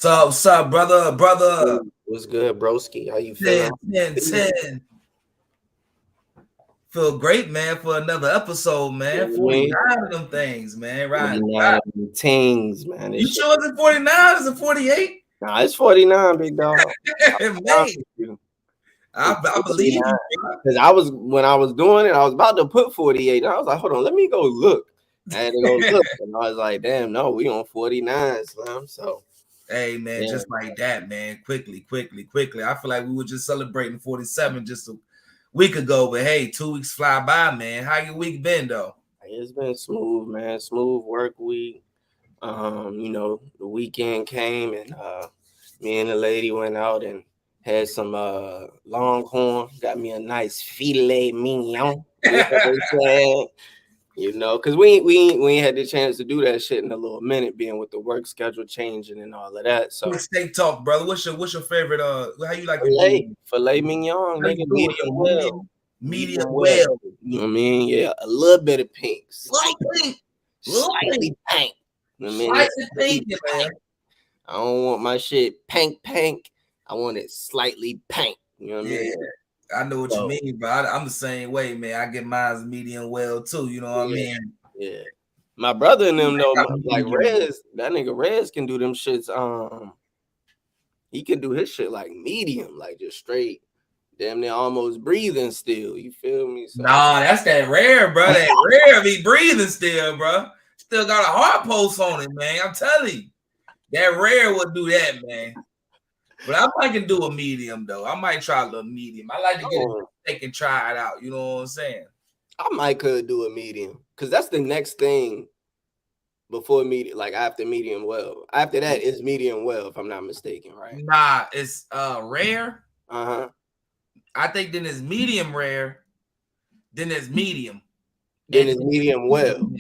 What's up, brother? What's good, broski? How you feeling? 10, 10, 10. Feel great, man, for another episode, man. You know what I 49 of them things, man. Right. 49 of them things, man. You This shit. sure it's 49? Is it 48? Nah, it's 49, big dog. Man, It's I believe 49. you, bro. Because when I was doing it, I was about to put 48. And I was like, hold on, let me go look. I had to go look. And I was like, damn, no, we on 49, Slim. So, Hey, man, yeah. just like that, man. Quickly. I feel like we were just celebrating 47 just a week ago, but hey, 2 weeks fly by, man. How your week been, though? It's been smooth, man. Smooth work week. The weekend came and me and the lady went out and had some longhorn, got me a nice filet mignon. You know what I'm saying? Because we ain't had the chance to do that shit in a little minute, being with the work schedule changing and all of that. So Steak talk, brother. What's your favorite? How you like your filet, dude? filet mignon, How you nigga, do it? medium well. Medium Well. well. You know what I mean? Yeah, a little bit of pink. Little pink. Little pink. Slightly pink. You know what I mean? Slightly pink, man. I don't want my shit pink. I want it slightly pink. You know what I mean? I know what you mean, but I'm the same way, man. I get mine medium well too. You know what I mean? Yeah. My brother and them though, like Rez, that nigga Rez can do them shits. He can do his shit like medium, like just straight. Damn near almost breathing still. You feel me? So. Nah, that's that rare, bro. That rare be breathing still, bro. Still got a heart pulse on it, man. I'm telling you. That rare would do that, man. But I might can do a medium though. I might try a little medium. I like to get it steak and try it out. You know what I'm saying? I might could do a medium because that's the next thing before medium, like after medium well. After that is medium well, if I'm not mistaken, right? Nah, it's rare. Uh-huh. I think then it's medium rare. Then it's medium. Then it's medium well.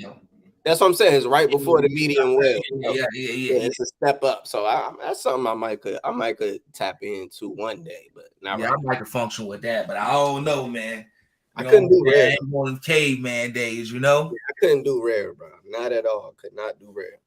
That's what I'm saying. It's right before the medium well. Yeah. It's a step up. So that's something I might could tap into one day, but not right. I might could function with that, but I don't know, man. I couldn't do rare. I ain't on caveman days, you know. Yeah, I couldn't do rare, bro. Not at all. Could not do rare.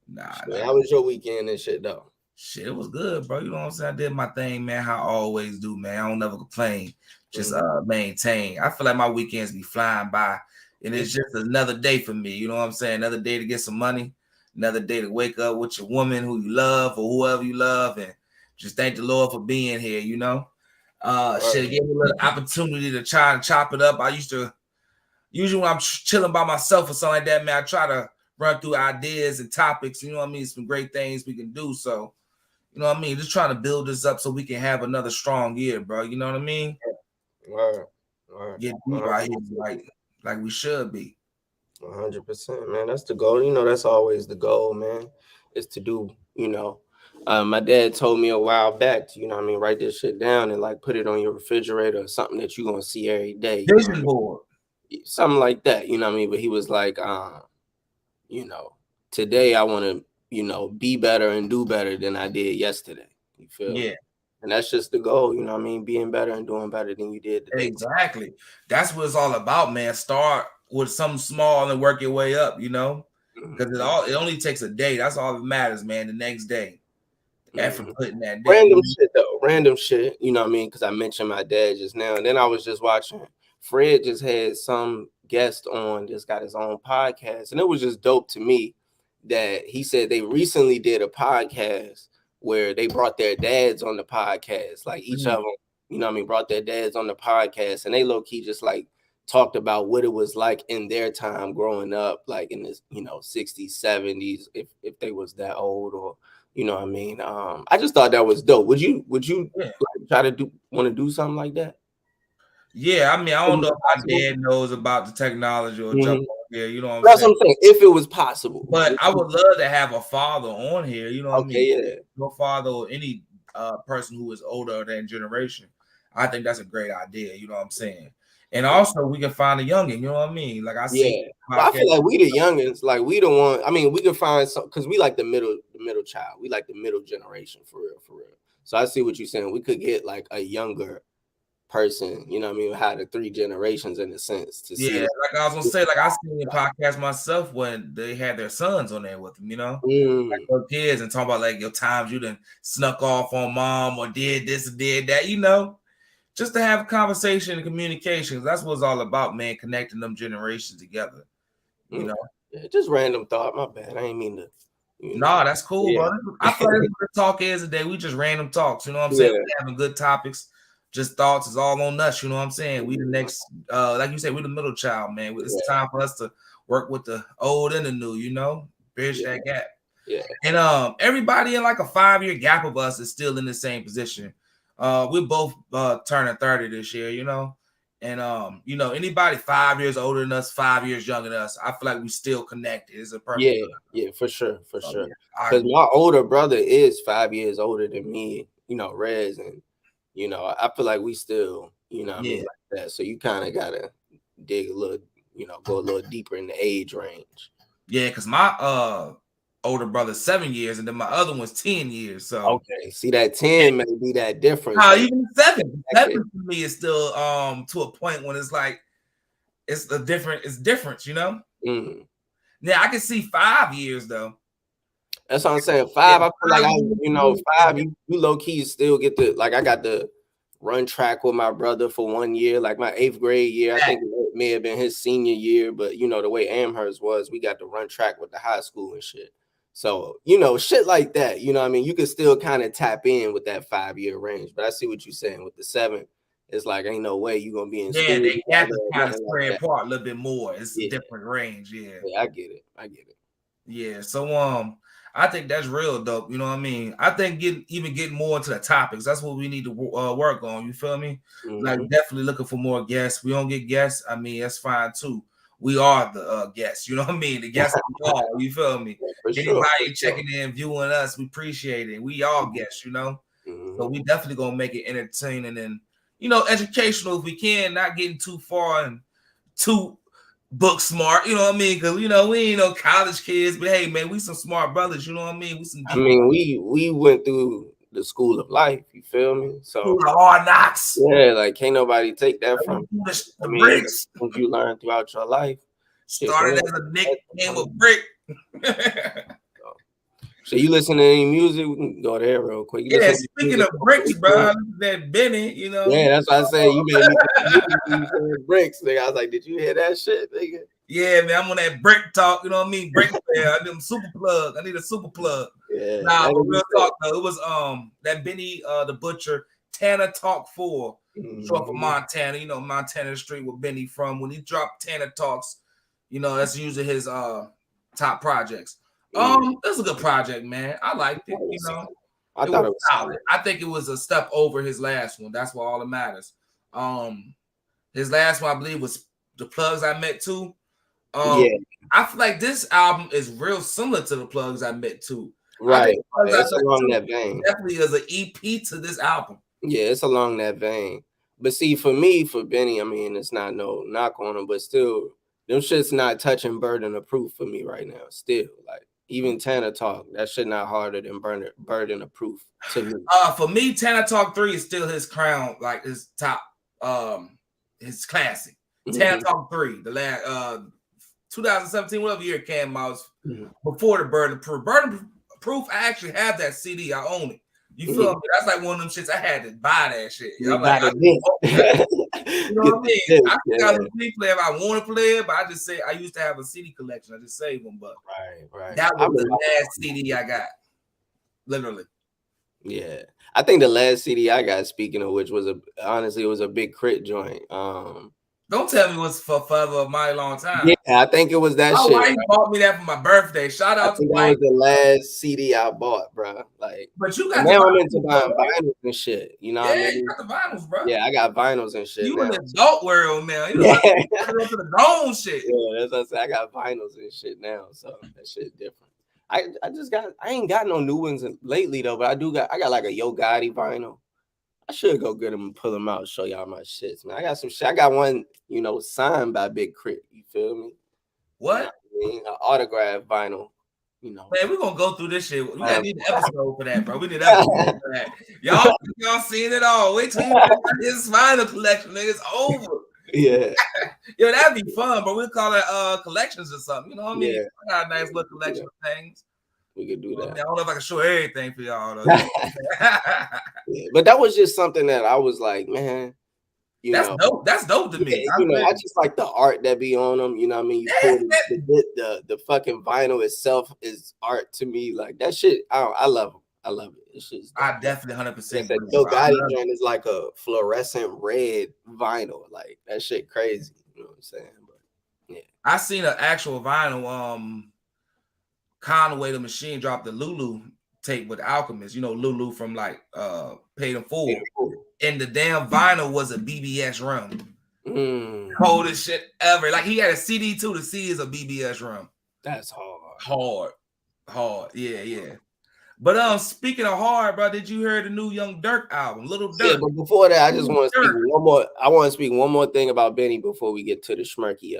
Nah. How was your weekend and shit though? Shit, it was good, bro. You know what I'm saying? I did my thing, man. How I always do, man. I don't never complain. Just maintain. I feel like my weekends be flying by, and it's just another day for me. You know what I'm saying? Another day to get some money, another day to wake up with your woman who you love or whoever you love, and just thank the Lord for being here. You know, shit, give me a little opportunity to try and chop it up. I usually when I'm chilling by myself or something like that, man, I try to run through ideas and topics. You know what I mean? Some great things we can do. So. You know what I mean? Just trying to build this up so we can have another strong year, bro. You know what I mean? Word. Get deep out here like we should be. 100%, man. That's the goal. You know, that's always the goal, man. Is to do, my dad told me a while back to, write this shit down and like put it on your refrigerator or something that you're gonna see every day. Vision board. Something like that, you know what I mean? But he was like, today I want to, be better and do better than I did yesterday. You feel me? And that's just the goal, you know what I mean? Being better and doing better than you did today. Exactly. That's what it's all about, man. Start with something small and work your way up, you know? Because it only takes a day. That's all that matters, man. The next day. The effort putting that day. Random shit, though. Random shit, you know what I mean? Because I mentioned my dad just now. And then I was just watching. Fred just had some guest on, just got his own podcast. And it was just dope to me that he said they recently did a podcast where they brought their dads on the podcast. Like each of them, you know what I mean, brought their dads on the podcast. And they low-key just like talked about what it was like in their time growing up, like in the 60s, 70s, if they was that old, or you know what I mean. I just thought that was dope. Would you like, try to want to do something like that? Yeah, I mean, I don't know if my dad knows about the technology or jump on here. You know what I'm That's saying? what I'm saying. If it was possible, but I would love to have a father on here. You know what I mean? Yeah. Your father or any person who is older than generation. I think that's a great idea. You know what I'm saying? And also, we can find a youngin. You know what I mean? Like I see. Well, I feel like we the youngins. Like we the one. I mean, we can find some because we like the middle child. We like the middle generation for real. So I see what you're saying. We could get like a younger person, you know what I mean, how the 3 generations in a sense to see Yeah, like like I was gonna say, like I seen a podcast myself when they had their sons on there with them, like their kids, and talking about like your times you done snuck off on mom or did this or did that, just to have conversation and communications. That's what it's all about, man. Connecting them generations together. You know. Yeah, just random thought. My bad. I ain't mean to. Nah, that's cool, Yeah. bro. I feel like the talk is today. We just random talks. You know what I'm saying? Yeah. We having good topics. Just thoughts is all on us. You know what I'm saying? We the next, like you said, we the middle child, man. It's time for us to work with the old and the new. Bridge that gap. Yeah. And everybody in like a 5-year gap of us is still in the same position. We're both turning 30 this year. And anybody 5 years older than us, 5 years younger than us, I feel like we still connected. It's a perfect. Yeah, for sure, Oh, sure. yeah, Because my older brother is 5 years older than me, Rez, and I feel like we still, I mean, like that. So you kind of gotta dig a little, go a little deeper in the age range. Yeah, because my older brother's 7 years, and then my other one's 10 years. So okay, see that 10 may be that difference. Even 7 to me is still to a point when it's like it's different, Yeah, I can see 5 years though. That's what I'm saying. 5, I feel like 5, you low key still get the I got the run track with my brother for 1 year, like my 8th grade year. I think it may have been his senior year, but the way Amherst was, we got to run track with the high school and shit. So, shit like that. You know what I mean? You can still kind of tap in with that 5-year range. But I see what you're saying with the 7. It's like ain't no way you're gonna be in school. They have to kind of spread apart a little bit more. It's a different range, Yeah, I get it. Yeah, so I think that's real dope. You know what I mean? I think getting more into the topics. That's what we need to work on. You feel me? Like definitely looking for more guests. We don't get guests. I mean, that's fine too. We are the guests. You know what I mean? The guests we are. You feel me? Anybody checking in, viewing us, we appreciate it. We all guests. So we definitely gonna make it entertaining and educational if we can. Not getting too far and too book smart, you know what I mean? Because we ain't no college kids, but hey, man, we some smart brothers, you know what I mean? We went through the school of life, you feel me? So hard knocks. Yeah, like can't nobody take that from the bricks. What you learn throughout your life. Started as a nickname of brick. So you listen to any music? We can go there real quick. Speaking of bricks, bro, that Benny, Yeah, that's what I said. You made me bricks, nigga. I was like, did you hear that shit, nigga? Yeah, man, I'm on that brick talk. You know what I mean? Brick player. I need a super plug. Yeah. Nah, but real talk though. It was that Benny the Butcher TENtalk 4, short for Montana. Montana Street where Benny from. When he dropped TENtalks, that's usually his top projects. It's a good project, man. I liked it. I thought it was solid. I think it was a step over his last one. That's what all that matters. His last one, I believe, was The Plugs I Met Too. I feel like this album is real similar to The Plugs I Met Too. Right. It's along that vein. Definitely is an EP to this album. Yeah, it's along that vein. But see, for Benny, I mean, it's not no knock on him, but still, them shit's not touching Burden of Proof for me right now. Still, like even TENtalk, that shit not harder than Burden of Proof to me. For me, TENtalk 3 is still his crown, like his top, his classic. TENtalk 3, the last 2017, whatever year it came out, before the Burden of Proof. Burden of Proof, I actually have that CD. I own it. You feel me? That's like one of them shits. I had to buy that shit. I'm like, you know what I mean? I got a CD player if I want to play it, but I just say I used to have a CD collection. I just saved them, but right. That was the last CD I got, literally. Yeah, I think the last CD I got, speaking of which, was honestly it was a Big Crit joint. Don't tell me it was for Forever a Mighty Long Time. Yeah, I think it was that shit. My wife bought me that for my birthday. Shout out to that was the last CD I bought, bro. Like, but you got now I'm into buying vinyls and shit. You know what I mean? You got the vinyls, bro. Yeah, I got vinyls and shit. You in the adult world now. You know, to the grown shit. Yeah, that's what I said. I got vinyls and shit now, so that shit different. I ain't got no new ones lately though, but I got like a Yo Gotti vinyl. I should go get them and pull them out and show y'all my shits, man. I got some shit. I got one, signed by Big Crit. You feel me? What? An autograph vinyl. you know. Man, we're gonna go through this shit. We gotta need an episode for that, bro. We need an episode for that. Y'all seen it all. Wait till you get his final collection, nigga. It's over. Yeah. Yo, that'd be fun, but we'll call it collections or something. You know what I mean? Yeah. I got a nice little collection of things. We could do that. I don't know if I can show everything for y'all though. Yeah, but that was just something that I was like, man, that's dope. That's dope to me. I just like the art that be on them. You know what I mean? You pull the fucking vinyl itself is art to me. Like that shit. I love them. I love it. It's just I definitely 100%. That Yo Gotti joint is like a fluorescent red vinyl. Like that shit crazy. You know what I'm saying? But yeah, I seen an actual vinyl. Conway the Machine dropped the Lulu tape with Alchemist. You know Lulu from like Paid in Full. And the damn vinyl was a BBS rum. Coldest shit ever. Like he had a CD too. The CD is a BBS rum. That's hard. Hard. Yeah. But speaking of hard, bro, did you hear the new Young Durk album, Little Durk? Yeah, but before that, I just want to speak one more. I want to speak one more thing about Benny before we get to the Schmirky.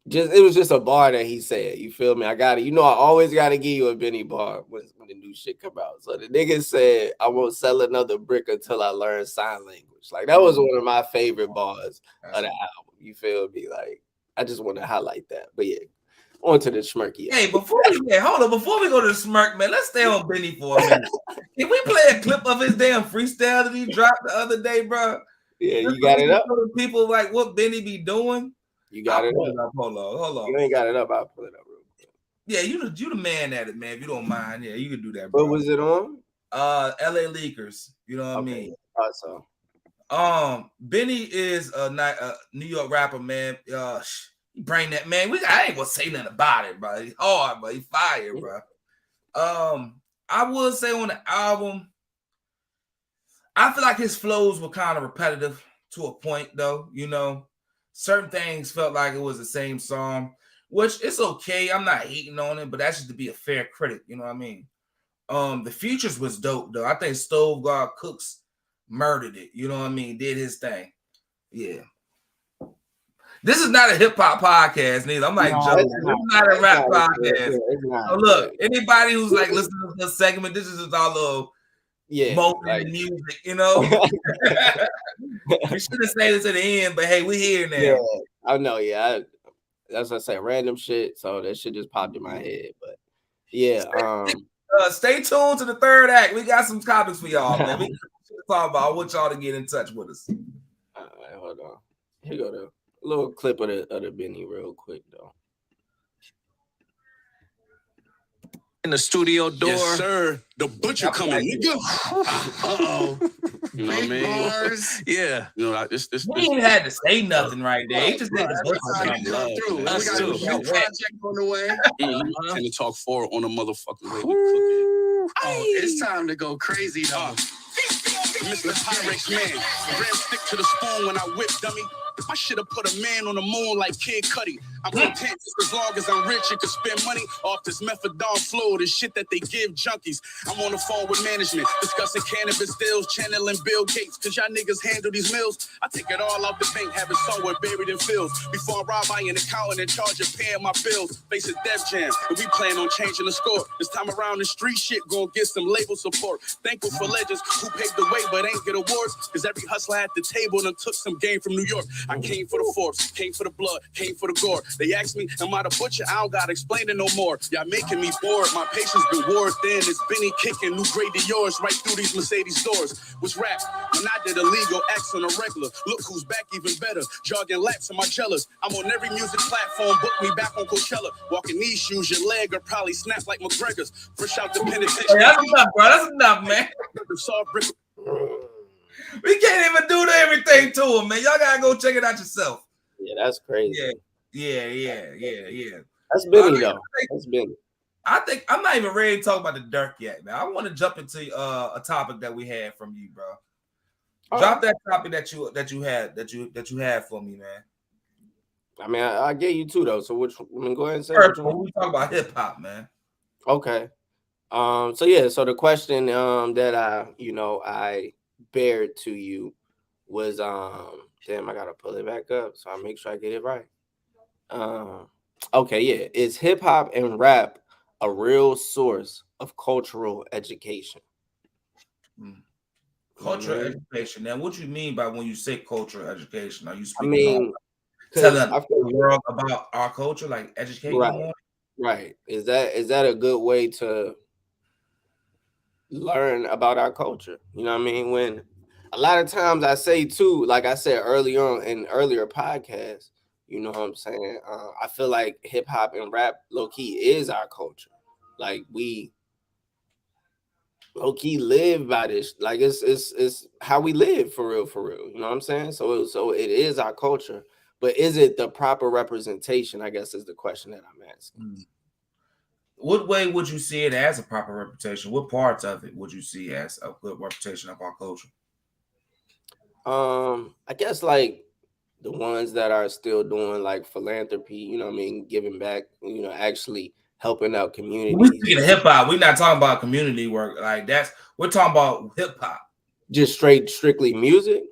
It was just a bar that he said. You feel me? I always gotta give you a Benny bar when the new shit come out. So the nigga said, "I won't sell another brick until I learn sign language." Like that was one of my favorite bars of the album. You feel me? Like I just want to highlight that. But yeah, on to the Schmirky. Hey, before we go to the Smirk, man, let's stay on Benny for a minute. Can we play a clip of his damn freestyle that he dropped the other day, bro? Yeah, you got it up. People like what Benny be doing. You got it up. Hold on. You ain't got it up. I'll pull it up real quick. Yeah, you the man at it, man. If you don't mind, yeah, you can do that, bro. What was it on? LA Leakers. You know what I mean? So. Benny is a New York rapper, man. He bring that, man. I ain't gonna say nothing about it, bro. He's hard, but he fire, bro. I would say on the album, I feel like his flows were kind of repetitive to a point, though. You know, certain things felt like it was the same song, which it's okay. I'm not hating on it, but that's just to be a fair critic. You know what I mean? The features was dope, though. I think Stove God Cooks murdered it. You know what I mean? Did his thing. Yeah. This is not a hip hop podcast, neither. I'm like, joking. This is not a rap podcast. So look, anybody who's like listening to this segment, this is just our little moment in music, you know. We should have said it to the end, but hey, we here now. Yeah, I know. Yeah, that's what I say, random shit. So that shit just popped in my head. But yeah, stay tuned to the third act. We got some topics for y'all, man. We talk about. I want y'all to get in touch with us. All right, hold on. Here go the little clip of the Benny real quick though. In the studio door. Yes, sir. The butcher coming, nigga. Uh-oh. You know what I mean? Bars. Yeah. You know, this. We ain't had to say nothing right there. He just did the butcher come through. We got a new project on the way. TENtalk 4 on the motherfucking way. We cooking. Oh, it's time to go crazy though. Mr. Pyrex man, ram stick to the spoon when I whip, dummy. I should have put a man on the moon like Kid Cudi. I'm content as long as I'm rich and can spend money off this methadone flow, the shit that they give junkies. I'm on the phone with management, discussing cannabis deals, channeling Bill Gates, cause y'all niggas handle these mills. I take it all out the bank, have it somewhere buried in fields. Before I rob, I ain't accountant in charge of paying my bills. Face a Def Jam, and we plan on changing the score. This time around, the street shit gonna get some label support. Thankful for legends who paved the way but ain't get awards, cause every hustler at the table done took some game from New York. I came for the force, came for the blood, came for the gore. They asked me, am I the butcher? I don't gotta explain it no more. Y'all making me bored, my patience been wore thin. It's Benny kicking new grade to yours right through these Mercedes doors. Was rap when I did illegal acts on a regular. Look who's back even better, jogging laps in my jealous. I'm on every music platform, book me back on Coachella. Walking these shoes, your leg will probably snap like McGregor's. Fresh out the penitentiary. Hey, that's enough, bro. That's enough, man. We can't even do everything to him, man. Y'all gotta go check it out yourself. Yeah, that's crazy. Yeah. That's Benny though. That's Benny. I think I'm not even ready to talk about the Durk yet, man. I want to jump into a topic that we had from you, bro. Drop that topic that you had for me, man. I mean, I get you too though. So go ahead and say. First, we talk about hip hop, man. Okay. So the question that I bared to you was damn, I gotta pull it back up so I make sure I get it right. Okay, yeah. Is hip hop and rap a real source of cultural education? Mm. You know what I Cultural mean? education. Now, what you mean by when you say cultural education? Are you I speaking about mean, because telling I feel the like, world about our culture, like educating them right, on? right. Is that a good way to learn about our culture? You know what I mean? When a lot of times I say too, like I said early on in earlier podcasts, you know what I'm saying? I feel like hip hop and rap low key is our culture. Like we low key live by this. Like it's how we live for real, for real. You know what I'm saying? So it is our culture, but is it the proper representation? I guess is the question that I'm asking. Mm. What way would you see it as a proper reputation? What parts of it would you see as a good reputation of our culture? I guess like the ones that are still doing like philanthropy, you know what I mean, giving back, you know, actually helping out We communities, speaking of hip hop. We're not talking about community work. Like that's we're talking about hip hop. just strictly music.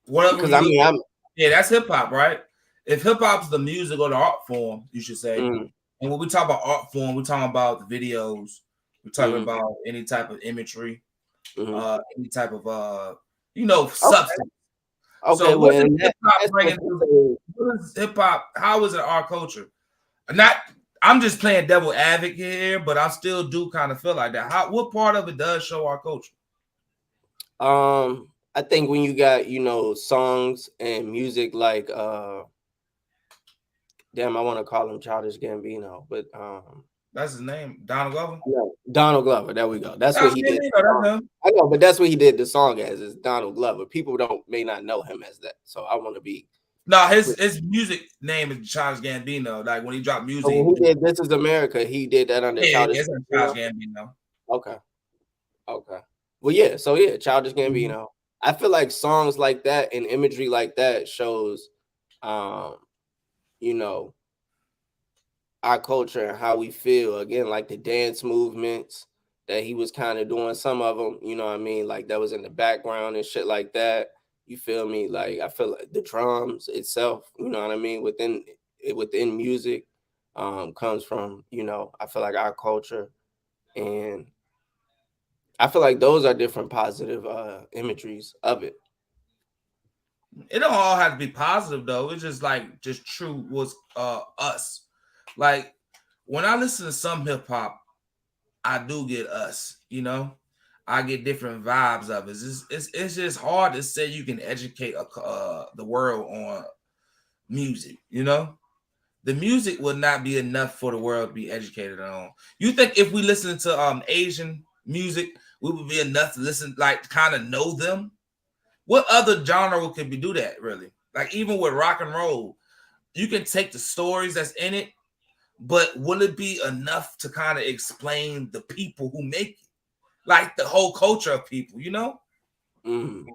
Whatever Because you I look mean, at, I'm yeah, that's hip hop, right? If hip hop's the music or the art form, you should say. mm, And when we talk about art form, we're talking about the videos. We're talking mm, about any type of imagery, mm. any type of Okay, substance. okay, So well, what is in hip that hop bringing aspect, to what is hip hop? How is it our culture? Not I'm just playing devil advocate here, but I still do kind of feel like that. How what part of it does show our culture? I think when you got, you know, songs and music like damn, I want to call him Childish Gambino, but That's his name, Donald Glover. no, Donald Glover. There we go. That's what That's he did. him, that's him. I know, but that's what he did the song as is Donald Glover. People don't may not know him as that. So I want to be No, his clear. his music name is Childish Gambino. Like when he dropped So music, when he did This Is America, he did that under yeah, Childish it's Gambino. Childish Gambino. Okay. Okay. Well, yeah. So yeah, Childish Mhm. Gambino. I feel like songs like that and imagery like that shows, um, you know, our culture and how we feel. Again, like the dance movements that he was kind of doing. Some of them, you know what I mean, like that was in the background and shit like that. You feel me? Like I feel like the drums itself, you know what I mean, within music, comes from, you know, I feel like our culture, and I feel like those are different positive imageries of it. It don't all have to be positive though. It's just like just true was us. Like when I listen to some hip hop, I do get us, you know. I get different vibes of it. It's just hard to say you can educate the world on music, you know. The music would not be enough for the world to be educated on. You think if we listen to Asian music, we would be enough to listen, like kind of know them? What other genre could we do that really? Like even with rock and roll, you can take the stories that's in it, but will it be enough to kind of explain the people who make it? Like the whole culture of people, you know? Mm.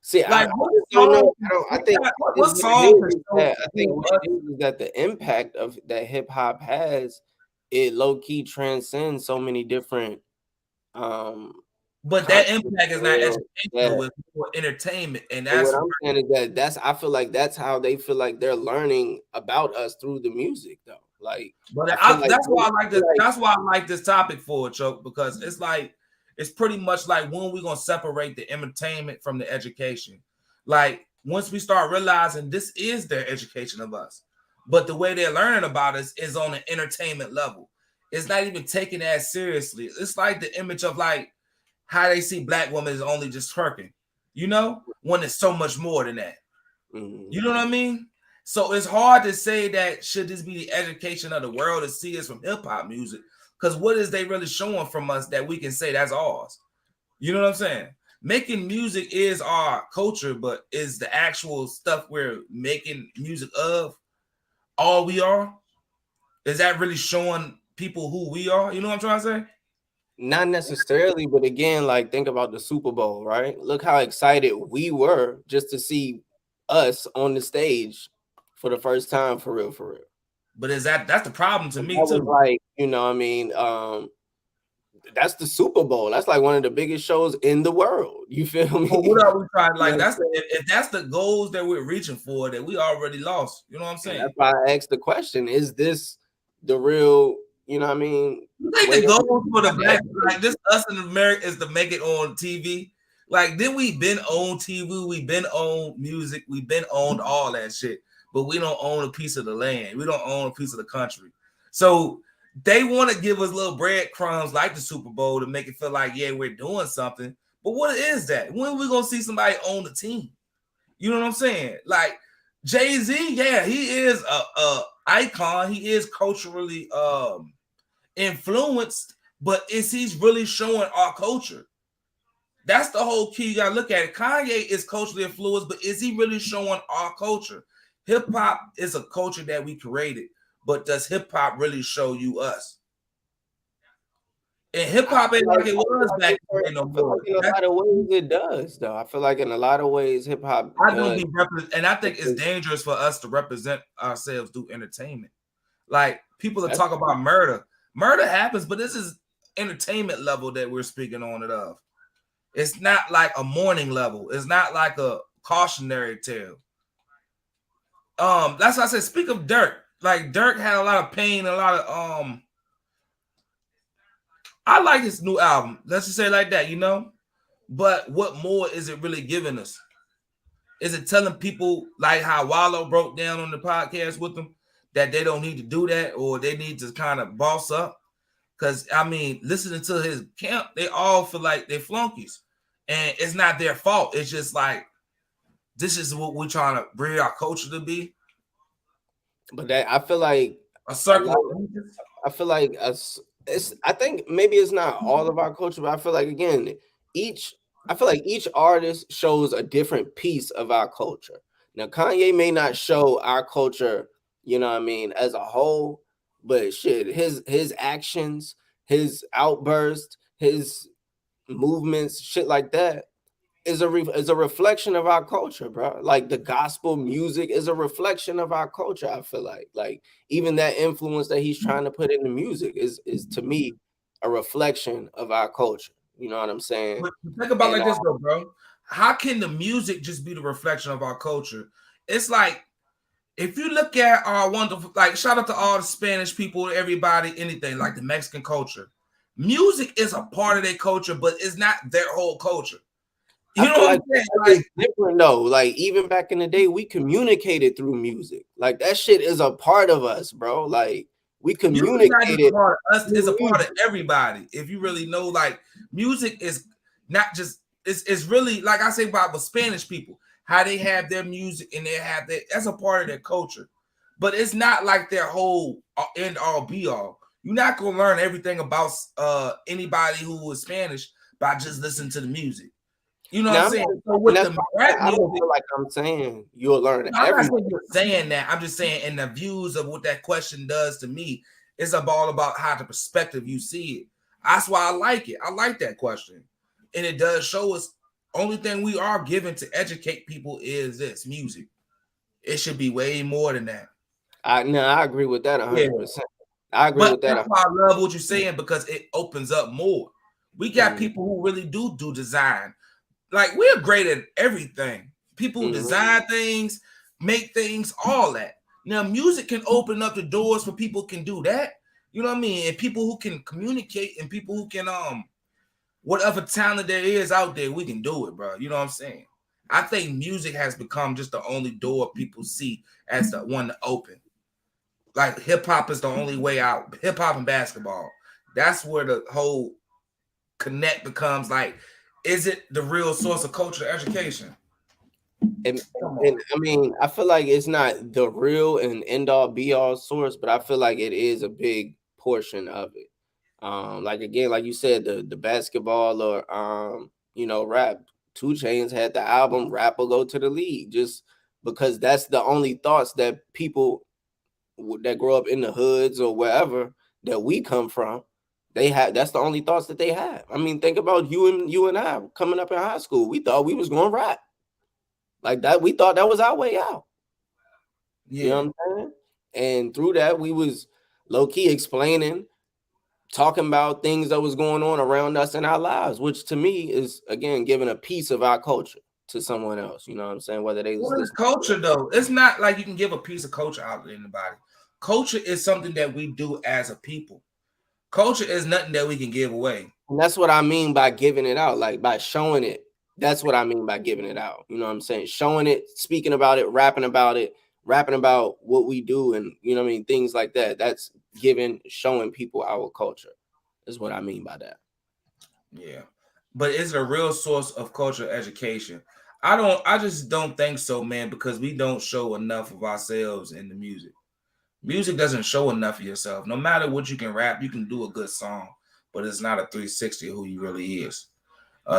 See, I Like what don't know. song? I don't. I think What what it song can is show that I think who what it is that the impact of that hip hop has, it low key transcends so many different um But that continents. impact is For not real. educational; That it's more entertainment, and but that's what I'm saying is that I feel like that's how they feel like they're learning about us through the music, though. Like But I feel like that's why I like I feel this. like That's why I like this topic for it, Choke, because it's like it's pretty much like when we gonna separate the entertainment from the education. Like once we start realizing this is their education of us, but the way they're learning about us is on an entertainment level. It's not even taken as seriously. It's like the image of like how they see black women is only just twerking, you know, when it's so much more than that. mm, You know what I mean? So it's hard to say that should this be the education of the world to see us from hip hop music? Because what is they really showing from us that we can say that's ours? You know what I'm saying? Making music is our culture, but is the actual stuff we're making music of all we are? Is that really showing people who we are? You know what I'm trying to say? not necessarily, but again, like think about the Super Bowl, right? Look how excited we were just to see us on the stage for the first time, for real, for real. But is that's the problem to That me was too? like, you know, what I mean, that's the Super Bowl. That's like one of the biggest shows in the world. You feel me? But what are we trying? Like Yeah. that's if that's the goals that we're reaching for, that we already lost. You know what I'm And saying? that's why I asked the question: is this the real? You know what I mean? You think way the of- goals for the black, like this us in America, is to make it on TV? Like, then we been on TV, we been on music, we been on all that shit, but we don't own a piece of the land. We don't own a piece of the country. So they want to give us little breadcrumbs like the Super Bowl to make it feel like, yeah, we're doing something. But what is that? When are we gonna see somebody own the team? You know what I'm saying? Like Jay-Z, yeah, he is a icon. He is culturally influenced, but is he's really showing our culture? That's the whole key. You gotta look at it. Kanye is culturally influenced, but is he really showing our culture? Hip hop is a culture that we created, but does hip hop really show you us? And hip hop ain't like it was back then no more. In a lot of ways, it does, though. I feel like in a lot of ways, hip hop. I do be and I think it's dangerous for us to represent ourselves through entertainment. Like people that talk about murder. Murder happens, but this is entertainment level that we're speaking on it of. It's not like a mourning level. It's not like a cautionary tale. That's why I said speak of Dirk. Like Dirk had a lot of pain, a lot of I like his new album. Let's just say it like that, you know. But what more is it really giving us? Is it telling people like how Wallow broke down on the podcast with them that they don't need to do that or they need to kind of boss up? Because I mean, listening to his camp, they all feel like they're flunkies, and it's not their fault. It's just like this is what we're trying to bring our culture to be. But that I feel like a circle. I feel like it's. I think maybe it's not all of our culture, but I feel like again, I feel like each artist shows a different piece of our culture. Now, Kanye may not show our culture, you know what I mean, as a whole, but shit, his actions, his outburst, his movements, shit like that is a reflection of our culture, bro. Like the gospel music is a reflection of our culture. I feel like even that influence that he's trying to put in the music is to me a reflection of our culture. You know what I'm saying? But think about like this though, bro. How can the music just be the reflection of our culture? It's like if you look at our wonderful, like shout out to all the Spanish people, everybody, anything like the Mexican culture. Music is a part of their culture, but it's not their whole culture. You know what I'm saying? Like different though. Like even back in the day, we communicated through music. Like that shit is a part of us, bro. Like we communicated. It's a part of everybody. If you really know, like music is not just it's really like I say about the Spanish people, how they have their music and they have that's a part of their culture, but it's not like their whole end all be all. You're not gonna learn everything about anybody who is Spanish by just listening to the music. You know what I'm saying? So with the rap I don't feel like I'm saying you'll learn everything. I'm not saying that. I'm just saying in the views of what that question does to me, it's all about how the perspective you see it. That's why I like it. I like that question. And it does show us only thing we are given to educate people is this music. It should be way more than that. I agree with that 100%. I agree with that. That's why I love what you're saying because it opens up more. We got people who really do design. Like we're great at everything. People who design things, make things, all that. Now, music can open up the doors for people can do that. You know what I mean? And people who can communicate and people who can whatever talent there is out there, we can do it, bro. You know what I'm saying? I think music has become just the only door people see as the one to open. Like hip hop is the only way out. Hip hop and basketball. That's where the whole connect becomes like, is it the real source of culture education? And I mean, I feel like it's not the real and end all be all source, but I feel like it is a big portion of it. Like again, like you said, the basketball or you know, rap. 2 Chainz had the album "Rap Will Go to the League" just because that's the only thoughts that people that grow up in the hoods or wherever that we come from. They have that's the only thoughts that they have. I mean, think about you and I coming up in high school. We thought we was going to rap like that. We thought that was our way out. Yeah. You know what I'm saying? And through that, we was low key explaining talking about things that was going on around us in our lives, which to me is again giving a piece of our culture to someone else. You know what I'm saying? Whether they was What is culture though? It's not like you can give a piece of culture out to anybody. Culture is something that we do as a people. Culture is nothing that we can give away. And that's what I mean by giving it out, like by showing it. That's what I mean by giving it out. You know what I'm saying? Showing it, speaking about it, rapping about what we do, and you know what I mean, things like that. That's showing people our culture, is what I mean by that. Yeah. But is it a real source of cultural education? I just don't think so, man, because we don't show enough of ourselves in the music. Music doesn't show enough of yourself. No matter what you can rap, you can do a good song, but it's not a 360 of who you really is.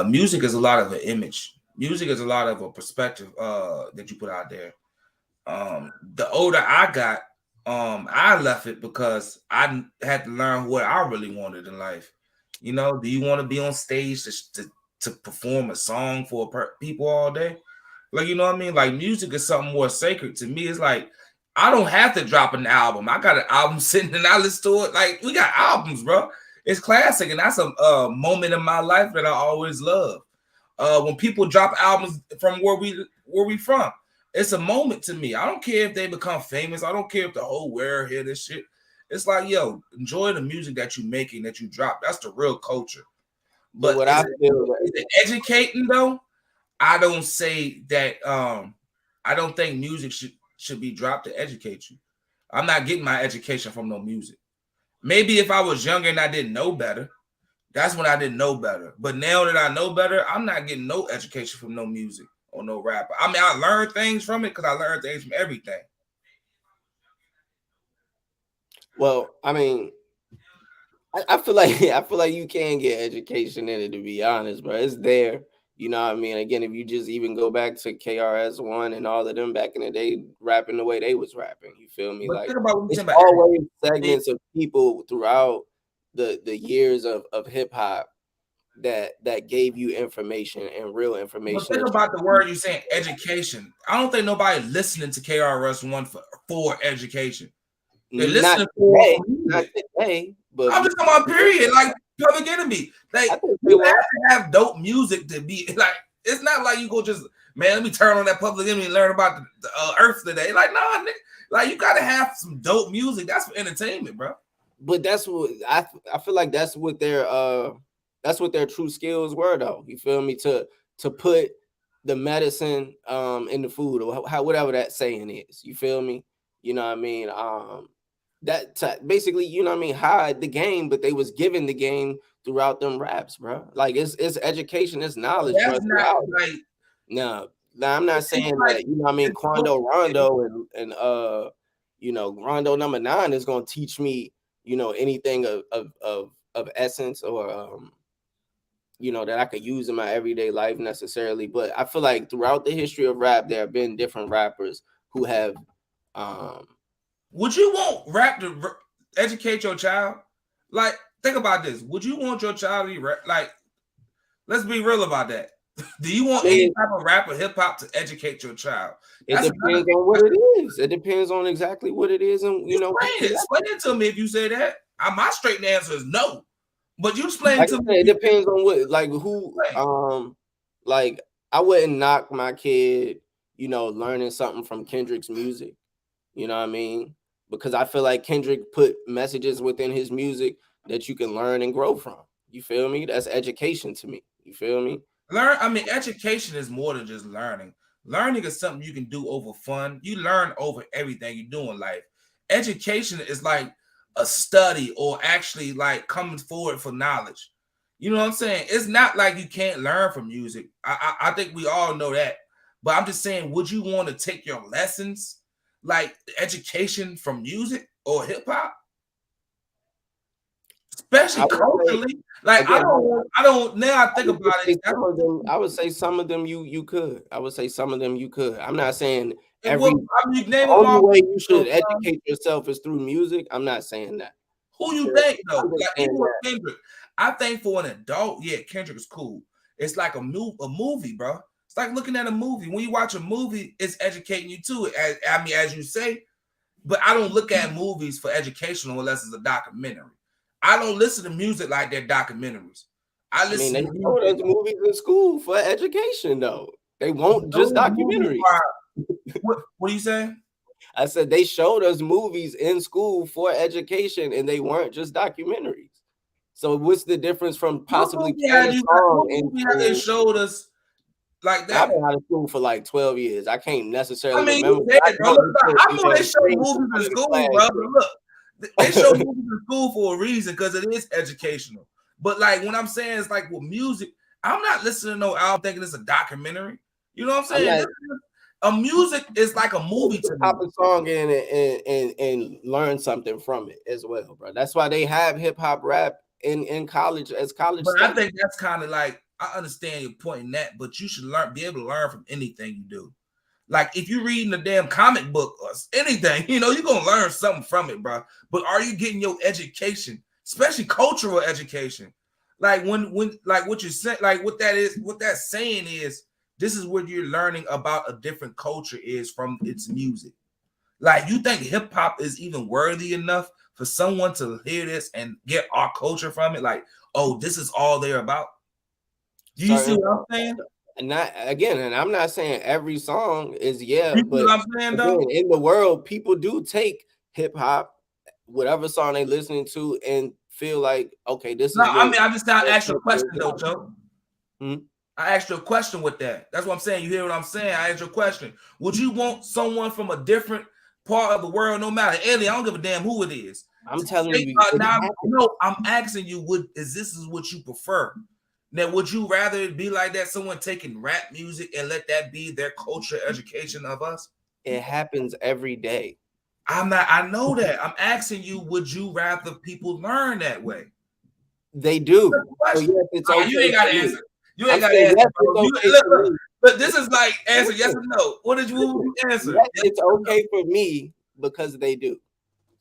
Music is a lot of an image. Music is a lot of a perspective that you put out there. The older I got, I left it because I had to learn what I really wanted in life. You know, do you want to be on stage to perform a song for people all day? Like, you know what I mean? Like, music is something more sacred to me. It's like I don't have to drop an album. I got an album sitting and I listen to it. Like, we got albums, bro. It's classic, and that's a moment in my life that I always love. When people drop albums from where we from, it's a moment to me. I don't care if they become famous. I don't care if the whole world hear this shit. It's like, yo, enjoy the music that you're making, that you drop. That's the real culture. But what is it educating though? I don't say that. I don't think music should be dropped to educate you. I'm not getting my education from no music. Maybe if I was younger and I didn't know better, that's when I didn't know better. But now that I know better, I'm not getting no education from no music or no rapper. I mean, I learned things from it because I learned things from everything. Well, I mean, I feel like you can get education in it, to be honest, bro. It's there. You know what I mean? Again, if you just even go back to KRS-One and all of them back in the day, rapping the way they was rapping, you feel me? But Like, think about what it's you're saying about always segments of people throughout the years of hip hop that gave you information and real But information. think about the word you're saying, education. I don't think nobody listening to KRS-One for education. They Not listening for today, not music. today, but I'm just talking about period, like Public Enemy. Like, I think you have to have dope music to be like. It's not like you go just, man, let me turn on that Public Enemy and learn about the Earth today. Like, nah, like you gotta have some dope music. That's for entertainment, bro. But that's what I feel like that's what their true skills were, though. You feel me? To put the medicine in the food, or whatever that saying is. You feel me? You know what I mean? Basically, you know what I mean, hide the game, but they was giving the game throughout them raps, bro. Like, it's education, it's knowledge, bro. That's not like. No, I'm not saying like, that, you know what I mean, Quando Rondo and you know, Rondo number 9 is gonna teach me, you know, anything of essence, or you know, that I could use in my everyday life necessarily. But I feel like throughout the history of rap, there have been different rappers who have Would you want rap to educate your child? Like, think about this. Would you want your child to be like? Let's be real about that. Do you want any type of rap or hip hop to educate your child? It depends on what it is. It depends on exactly what it is, and you know. Explain it to me if you say that. My straight answer is no. But you explain Like to me. It depends on what, like, who. Like, I wouldn't knock my kid, you know, learning something from Kendrick's music. You know what I mean? Because I feel like Kendrick put messages within his music that you can learn and grow from. You feel me? That's education to me. You feel me? Education is more than just learning. Learning is something you can do over fun. You learn over everything you do in life. Education is like a study, or actually like coming forward for knowledge. You know what I'm saying? It's not like you can't learn from music. I think we all know that. But I'm just saying, would you want to take your lessons, like education, from music or hip hop? Especially culturally. Like, again, I don't now I think about it. I would say some of them you could. I would say some of them you could. I'm not saying every the only way you should educate yourself is through music. I'm not saying that. Who you think though? Like, even with Kendrick, I think for an adult, yeah, Kendrick is cool. It's like a movie, bro. It's like looking at a movie. When you watch a movie, it's educating you too. As you say, but I don't look at movies for educational unless it's a documentary. I don't listen to music like they're documentaries. I mean, listen they to showed us music. movies in school for education, though. They won't just Those movies documentaries. What are you saying? I said they showed us movies in school for education, and they weren't just documentaries. So what's the difference from possibly playing a song in It school? showed us like I've that? been out of school for like 12 years. I can't necessarily I mean, remember. you said, bro. Look, I know they Man, show bring movies in somebody to school, class. bro. But look, they show movies in school for a reason because it is educational. But like when I'm saying it's like with music, I'm not listening to no album thinking it's a documentary. You know what I'm saying? A music is like a movie to me. Pop a song in and learn something from it as well, bro. That's why they have hip hop rap in college as college. But I think that's kind of like, I understand your point in that, but you should be able to learn from anything you do. Like if you're reading a damn comic book or anything, you know, you're gonna learn something from it, bro. But are you getting your education, especially cultural education? Like when like what you said, like what that's saying is this is what you're learning about a different culture is from its music. Like you think hip hop is even worthy enough for someone to hear this and get our culture from it? Like, oh, this is all they're about. Do you see what I'm saying? And not again, and I'm not saying every song is but what I'm saying, again, in the world, people do take hip hop, whatever song they listening to, and feel like, okay, this is. I mean, I just asked you a question though, Joe. I asked you a question with that. That's what I'm saying. You hear what I'm saying? I asked you a question. Would you want someone from a different part of the world, no matter alien? I don't give a damn who it is. I'm telling you. No, I'm asking you. This is what you prefer? Now, would you rather it be like that? Someone taking rap music and let that be their culture education of us? It happens every day. I know that. I'm asking you, would you rather people learn that way? They do. So yes, it's okay. You ain't got to answer. You ain't got to answer. Yes, but this is like answer yes or no. What did you answer? Yes, it's okay for me because they do.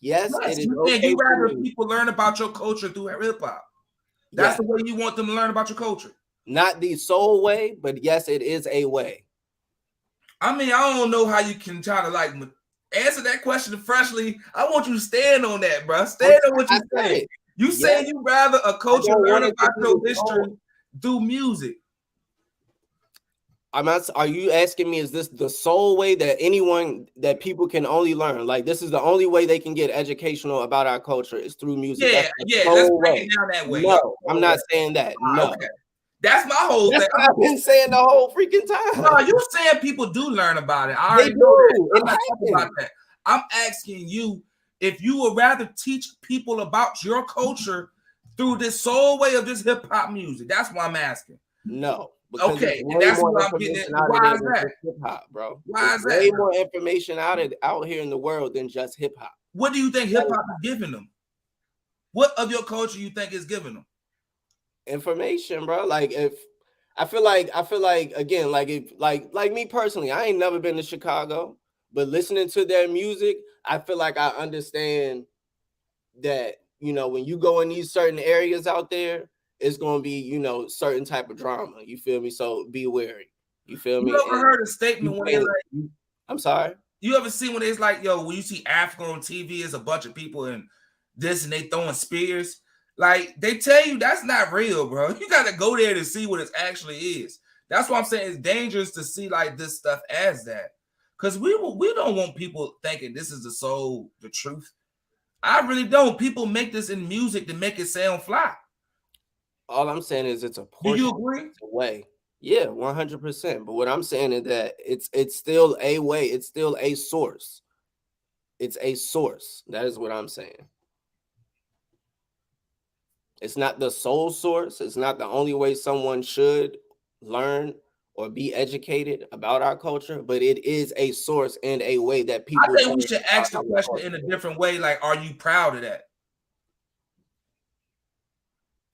Yes, it is okay. You rather people learn about your culture through hip hop. That's the way you want them to learn about your culture. Not the sole way, but yes, it is a way. I mean, I don't know how you can try to like answer that question freshly. I want you to stand on that, bro. Stand on what you say. You say you rather a culture learn about your history through music. I'm not. Are you asking me? Is this the sole way that people can only learn? Like this is the only way they can get educational about our culture is through music. Yeah. Let's break it down that way. No, I'm not saying that. No, okay. That's my whole thing. I've been saying the whole freaking time. No, you saying people do learn about it. I already know that. I'm not talking about that. I'm asking you if you would rather teach people about your culture through this sole way of this hip hop music. That's what I'm asking. No. Okay, and that's what I'm getting at. Why is that? Hip hop, bro. Why is that? Way more information out here in the world than just hip hop. What do you think hip hop is giving them? What of your culture you think is giving them? Information, bro. Like if I feel like again, like if like me personally, I ain't never been to Chicago, but listening to their music, I feel like I understand that, you know, when you go in these certain areas out there, it's gonna be, you know, certain type of drama. You feel me? So be wary. You feel me? You ever heard a statement when they like, I'm sorry. You ever see when it's like, yo, when you see Africa on TV, it's a bunch of people and this and they throwing spears? Like they tell you that's not real, bro. You gotta go there to see what it actually is. That's why I'm saying it's dangerous to see like this stuff as that. Because we don't want people thinking this is the truth. I really don't. People make this in music to make it sound fly. All I'm saying is it's a portion. Do you agree? Way. Yeah, 100%. But what I'm saying is that it's still a way. It's still a source. It's a source. That is what I'm saying. It's not the sole source. It's not the only way someone should learn or be educated about our culture, but it is a source and a way that people. I think we should ask the question in a different way. Like, are you proud of that?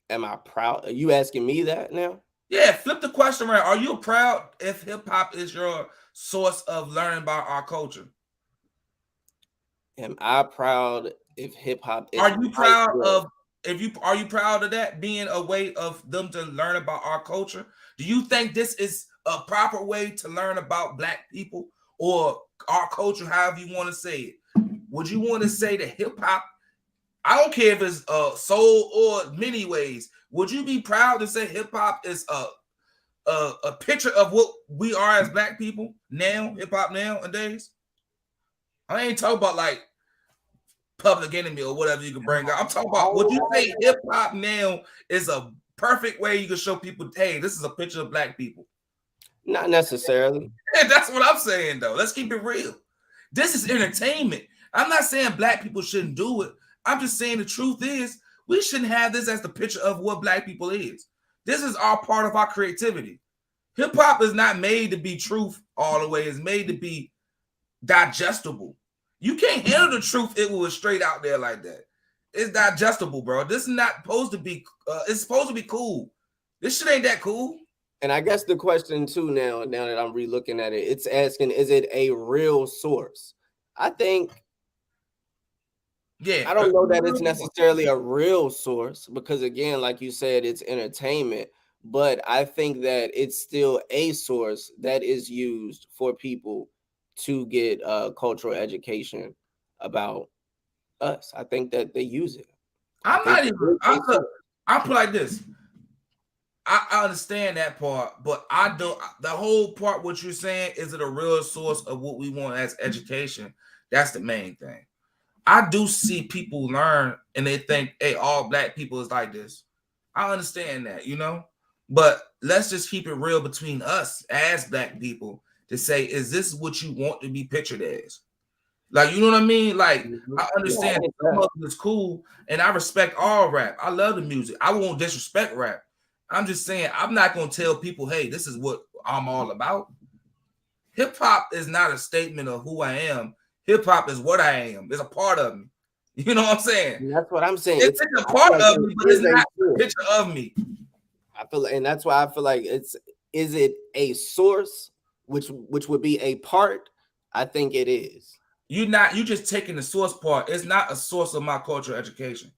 Am I proud? Are you asking me that now? Yeah, flip the question around. Are you proud if hip hop is your source of learning about our culture? Am I proud if hip hop is? Are you proud of are you proud of that being a way of them to learn about our culture? Do you think this is a proper way to learn about Black people or our culture, however you want to say it? Would you want to say that hip hop I don't care if it's soul or many ways. Would you be proud to say hip hop is a picture of what we are as black people now, hip hop nowadays? I ain't talking about like Public Enemy or whatever you can bring up. I'm talking about, would you say hip hop now is a perfect way you can show people, hey, this is a picture of black people? Not necessarily. And that's what I'm saying, though. Let's keep it real. This is entertainment. I'm not saying black people shouldn't do it. I'm just saying the truth is we shouldn't have this as the picture of what black people is. This is all part of our creativity. Hip hop is not made to be truth all the way. It's made to be digestible. You can't handle the truth if it was straight out there like that. It's digestible, bro. This is not supposed to be. It's supposed to be cool. This shit ain't that cool. And I guess the question too now that I'm relooking at it, it's asking, is it a real source? I think. Yeah, I don't know that it's necessarily a real source because, again, like you said, it's entertainment. But I think that it's still a source that is used for people to get cultural education about us. I think that they use it. I'm not even. I put like this. I understand that part, but I don't. The whole part, what you're saying, is it a real source of what we want as education? That's the main thing. I do see people learn and they think, hey, all black people is like this. I understand that, you know, but let's just keep it real between us as black people to say, is this what you want to be pictured as? Like, you know what I mean? Like, I understand some of it is cool and I respect all rap. I love the music. I won't disrespect rap. I'm just saying, I'm not going to tell people, hey, this is what I'm all about. Hip hop is not a statement of who I am. Hip hop is what I am. It's a part of me. You know what I'm saying? And that's what I'm saying. It's a part of me, but it's not a picture of me. I feel, and that's why I feel like is it a source, which would be a part? I think it is. You just taking the source part. It's not a source of my cultural education.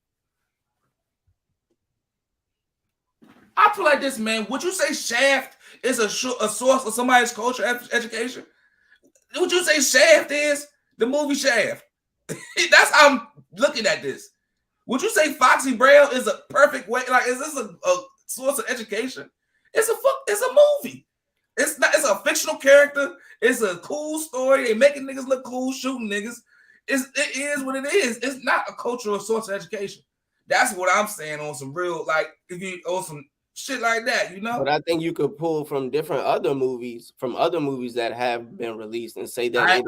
I feel like this, man. Would you say Shaft is a source of somebody's cultural education? Would you say Shaft is the movie Shaft? That's how I'm looking at this. Would you say Foxy Brown is a perfect way? Like, is this a source of education? It's a movie. It's not. It's a fictional character. It's a cool story. They making niggas look cool, shooting niggas. It is what it is. It's not a cultural source of education. That's what I'm saying on some real, like, if you on some shit like that, you know. But I think you could pull from different other movies, that have been released, and say that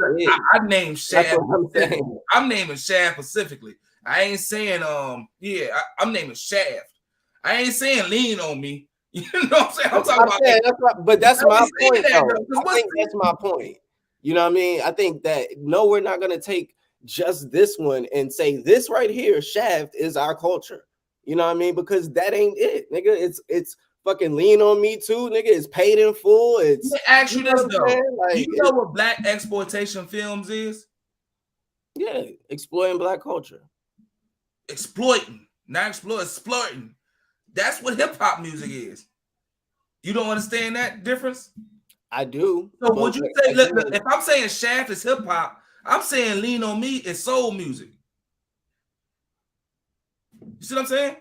I named Shaft. I'm naming Shaft specifically. I ain't saying I'm naming Shaft. I ain't saying Lean on Me. You know what I'm saying? I'm talking about but that's my point, though. I think that's my point. You know what I mean? I think that no, we're not gonna take just this one and say this right here, Shaft is our culture. You know what I mean? Because that ain't it, nigga. It's fucking Lean on Me too, nigga. It's Paid in Full. It's actually this though. Like, you know what black exploitation films is? Yeah, exploiting black culture. Exploiting, not exploiting. That's what hip hop music is. You don't understand that difference? I do. So would you say, look, if I'm saying Shaft is hip hop, I'm saying Lean on Me is soul music. You see what I'm saying?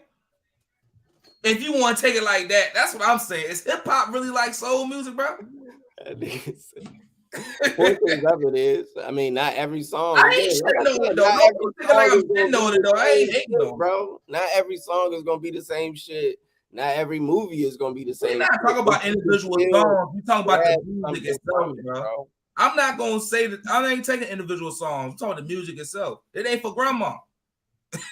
If you want to take it like that, that's what I'm saying. Is hip hop really like soul music, bro? Portions of it is. I mean, not every song. I ain't shitting on it though. I ain't hating on it, bro. Not every song is gonna be the same shit. Not every movie is gonna be the same. We're not talking about individual songs. We're talking about the music itself, bro. I'm not gonna say that I ain't taking individual songs. I'm talking the music itself. It ain't for grandma.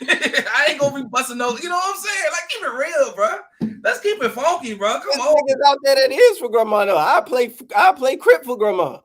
I ain't gonna be busting those. You know what I'm saying? Like, keep it real, bro. Let's keep it funky, bro. Come on. Niggas out there that is for grandma though. I play Crip for grandma.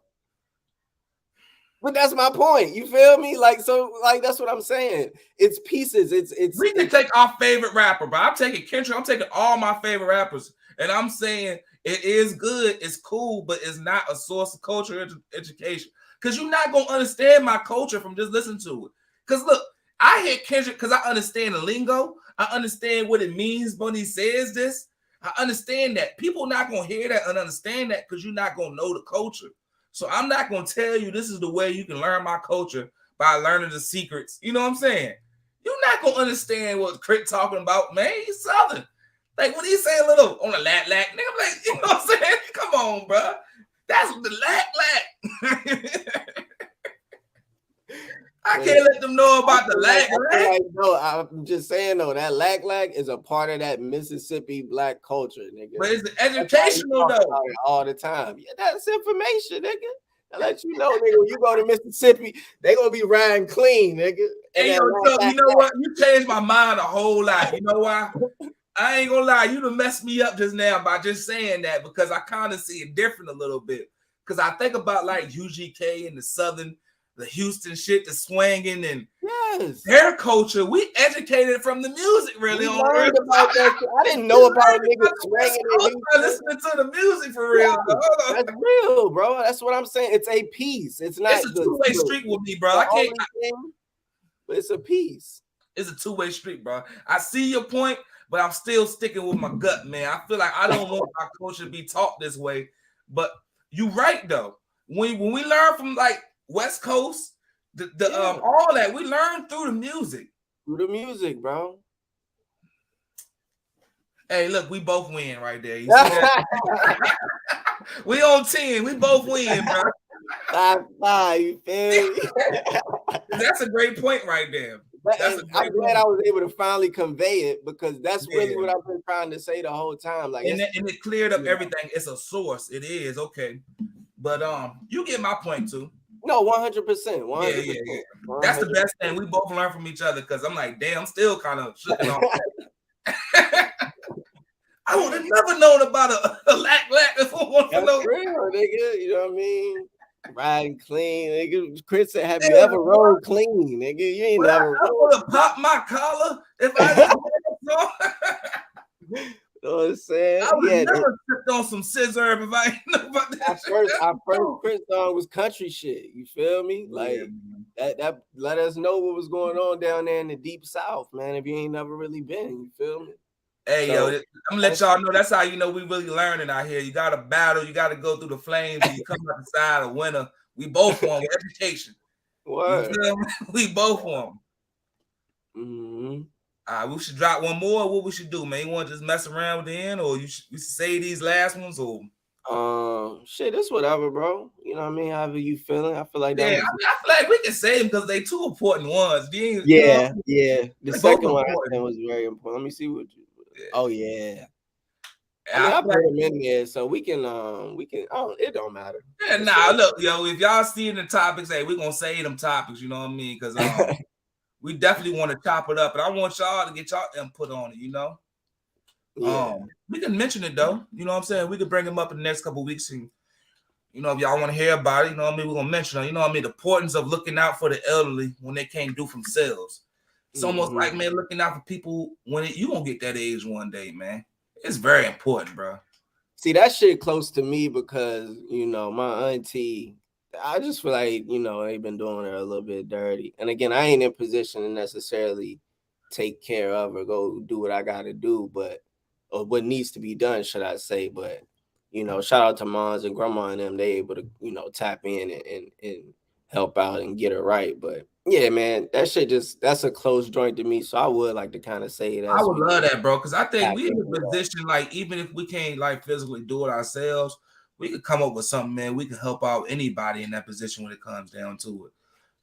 But that's my point. You feel me? Like, so, like, that's what I'm saying. It's pieces. It's. We can take our favorite rapper, but I'm taking Kendrick. I'm taking all my favorite rappers, and I'm saying it is good. It's cool, but it's not a source of culture education. Because you're not gonna understand my culture from just listening to it. Because look, I hear Kendrick because I understand the lingo. I understand what it means when he says this. I understand that. People not gonna hear that and understand that because you're not gonna know the culture. So I'm not going to tell you this is the way you can learn my culture by learning the secrets. You know what I'm saying? you're not gonna understand what Crit talking about, man. He's Southern. Like when he say a little on the lack, nigga, I'm like, you know what I'm saying? Come on, bro. That's the lack. I can't let them know about the lack. Like, no, I'm just saying though, that lack is a part of that Mississippi black culture, nigga. But it's educational though. All the time. Yeah, that's information, nigga. I let you know, nigga, when you go to Mississippi, they gonna be riding clean, nigga. Hey, yo, you know what? You changed my mind a whole lot. You know why? I ain't gonna lie, you done messed me up just now by just saying that because I kind of see it different a little bit. Because I think about like UGK and the Southern, the Houston shit, the swinging and their culture. We educated from the music, really. On learned about that. I didn't know about niggas swinging. Listening to the music for real. Yeah, that's real, bro. That's what I'm saying. It's a piece. It's not. It's a two-way street with me, bro. I can't. But it's a piece. It's a two-way street, bro. I see your point, but I'm still sticking with my gut, man. I feel like I don't want our culture to be taught this way. But you right though. When we learn from like West Coast, all that we learn through the music. Through the music, bro. Hey, look, we both win right there. You see that? We on 10. We both win, bro. 5-5, you feel me? That's a great point right there. I'm glad I was able to finally convey it because that's really what I've been trying to say the whole time. Like, and it cleared up everything. It's a source. It is okay, but you get my point too. No, 100%. 100%. Yeah. That's the best thing. We both learn from each other because I'm like, damn, I'm still kind of shooting off. I would have never known about a lack if I want to know. Real, nigga. You know what I mean? Riding clean, nigga. Chris said, "Have you ever rode clean, nigga? You ain't never." I would have popped my collar if I didn't. You know what I'm saying? I would never tripped on some scissor if I ain't know about that. Our first Chris song was country shit. You feel me? Like that let us know what was going on down there in the deep south, man. If you ain't never really been, you feel me? Hey, yo, I'm gonna let y'all know that's how you know we really learning out here. You gotta battle, you gotta go through the flames, and you come out the side a winner. We both won with education. What? We both won. Mm-hmm. We should drop one more. What we should do, man? You want to just mess around with the end, or we should say these last ones, or shit, it's whatever, bro. You know what I mean? However you feeling, I feel like that. I feel like we can say them because they two important ones. Yeah. The second one I think was very important. Let me see what you. Oh yeah. I put them in there so we can it don't matter. Yeah, look, yo, if y'all see the topics, hey, we're gonna say them topics, you know what I mean? Because we definitely want to chop it up, and I want y'all to get y'all input on it, you know. We can mention it though, you know what I'm saying? We could bring them up in the next couple of weeks, and you know, if y'all want to hear about it, you know what I mean, we're gonna mention it, you know what I mean, the importance of looking out for the elderly when they can't do for themselves. It's almost like, man, looking out for people when you gonna get that age one day, man. It's very important, bro. See, that shit close to me because, you know, my auntie, I just feel like, you know, they've been doing her a little bit dirty. And again, I ain't in position to necessarily take care of or go do what I got to do, or what needs to be done, should I say. But, you know, shout out to moms and grandma and them. They able to, you know, tap in and help out and get it right. But yeah, man, that shit that's a close joint to me. So I would like to kind of say that. I would love that, bro, because I think we in a position, like, even if we can't like physically do it ourselves, we could come up with something, man. We can help out anybody in that position when it comes down to it.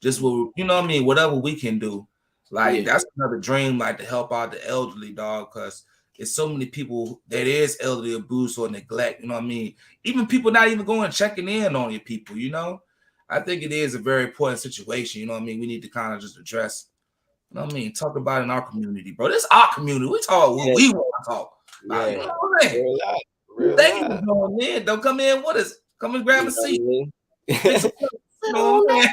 Just what, you know what I mean, whatever we can do. Like, that's another dream, like, to help out the elderly, dog, because it's so many people that is elderly abuse or neglect, you know what I mean? Even people not even going checking in on your people, you know? I think it is a very important situation, you know what I mean? We need to kind of just address, you know what I mean? Talk about it in our community, bro. This is our community. We talk what we want to talk. Yeah. You know what I mean? Thank you for going in. Don't come in with us. Come and grab a seat. You know what I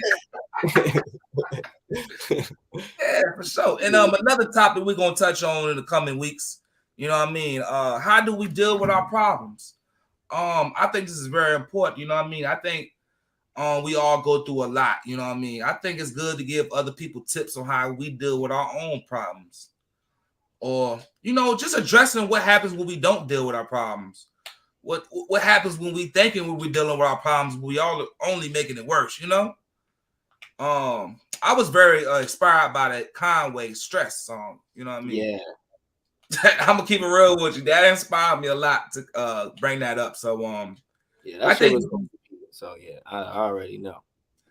mean? Yeah, for sure. And another topic we're gonna touch on in the coming weeks. You know what I mean? How do we deal with our problems? I think this is very important. You know what I mean? I think we all go through a lot. You know what I mean? I think it's good to give other people tips on how we deal with our own problems, or you know, just addressing what happens when we don't deal with our problems. What happens when we thinking when we dealing with our problems? We all only making it worse. You know. I was very inspired by that Conway Stress song. You know what I mean? Yeah. I'm gonna keep it real with you. That inspired me a lot to bring that up. So yeah, that I shit think was so yeah, I already know.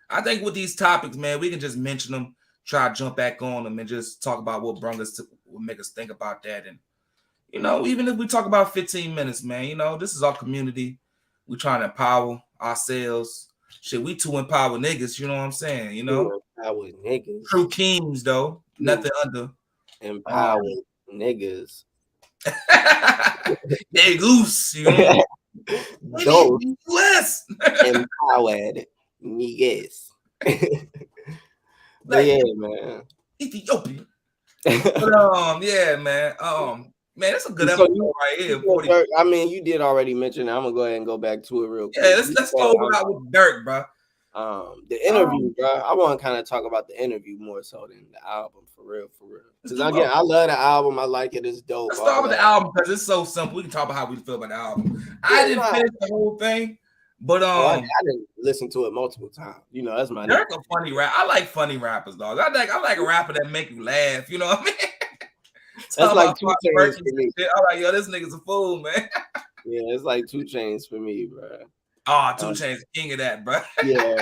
I think with these topics, man, we can just mention them, try to jump back on them, and just talk about what brought us to what make us think about that. And even if we talk about 15 minutes, man, this is our community. We trying to empower ourselves. Shit, we two empowered niggas, you know what I'm saying? Empowered niggas. True kings, though. Nothing under. Empowered niggas. They goose, you know. Those US. empowered niggas. But Like, yeah, man. Ethiopia. But, yeah, man. Man, that's a good So episode right here. 40. Dirk, I mean, you did already mention it. I'm gonna go ahead and go back to it real quick. Yeah, let's close it out with Dirk, bro. The interview, bro. I want to kind of talk about the interview more so than the album, for real. Because again, I love the album. I like it. It's dope. Let's start with the album because it's so simple. We can talk about how we feel about the album. I didn't finish the whole thing, but I didn't listen to it multiple times. That's my Dirk a funny rap. I like funny rappers, dog. I like a rapper that make you laugh. You know what I mean? That's like 2 Chainz for me. I'm like, yo, this nigga's a fool, man. Yeah, it's like 2 Chainz for me, bro. Oh, 2 Chainz, king of that, bro. Yeah.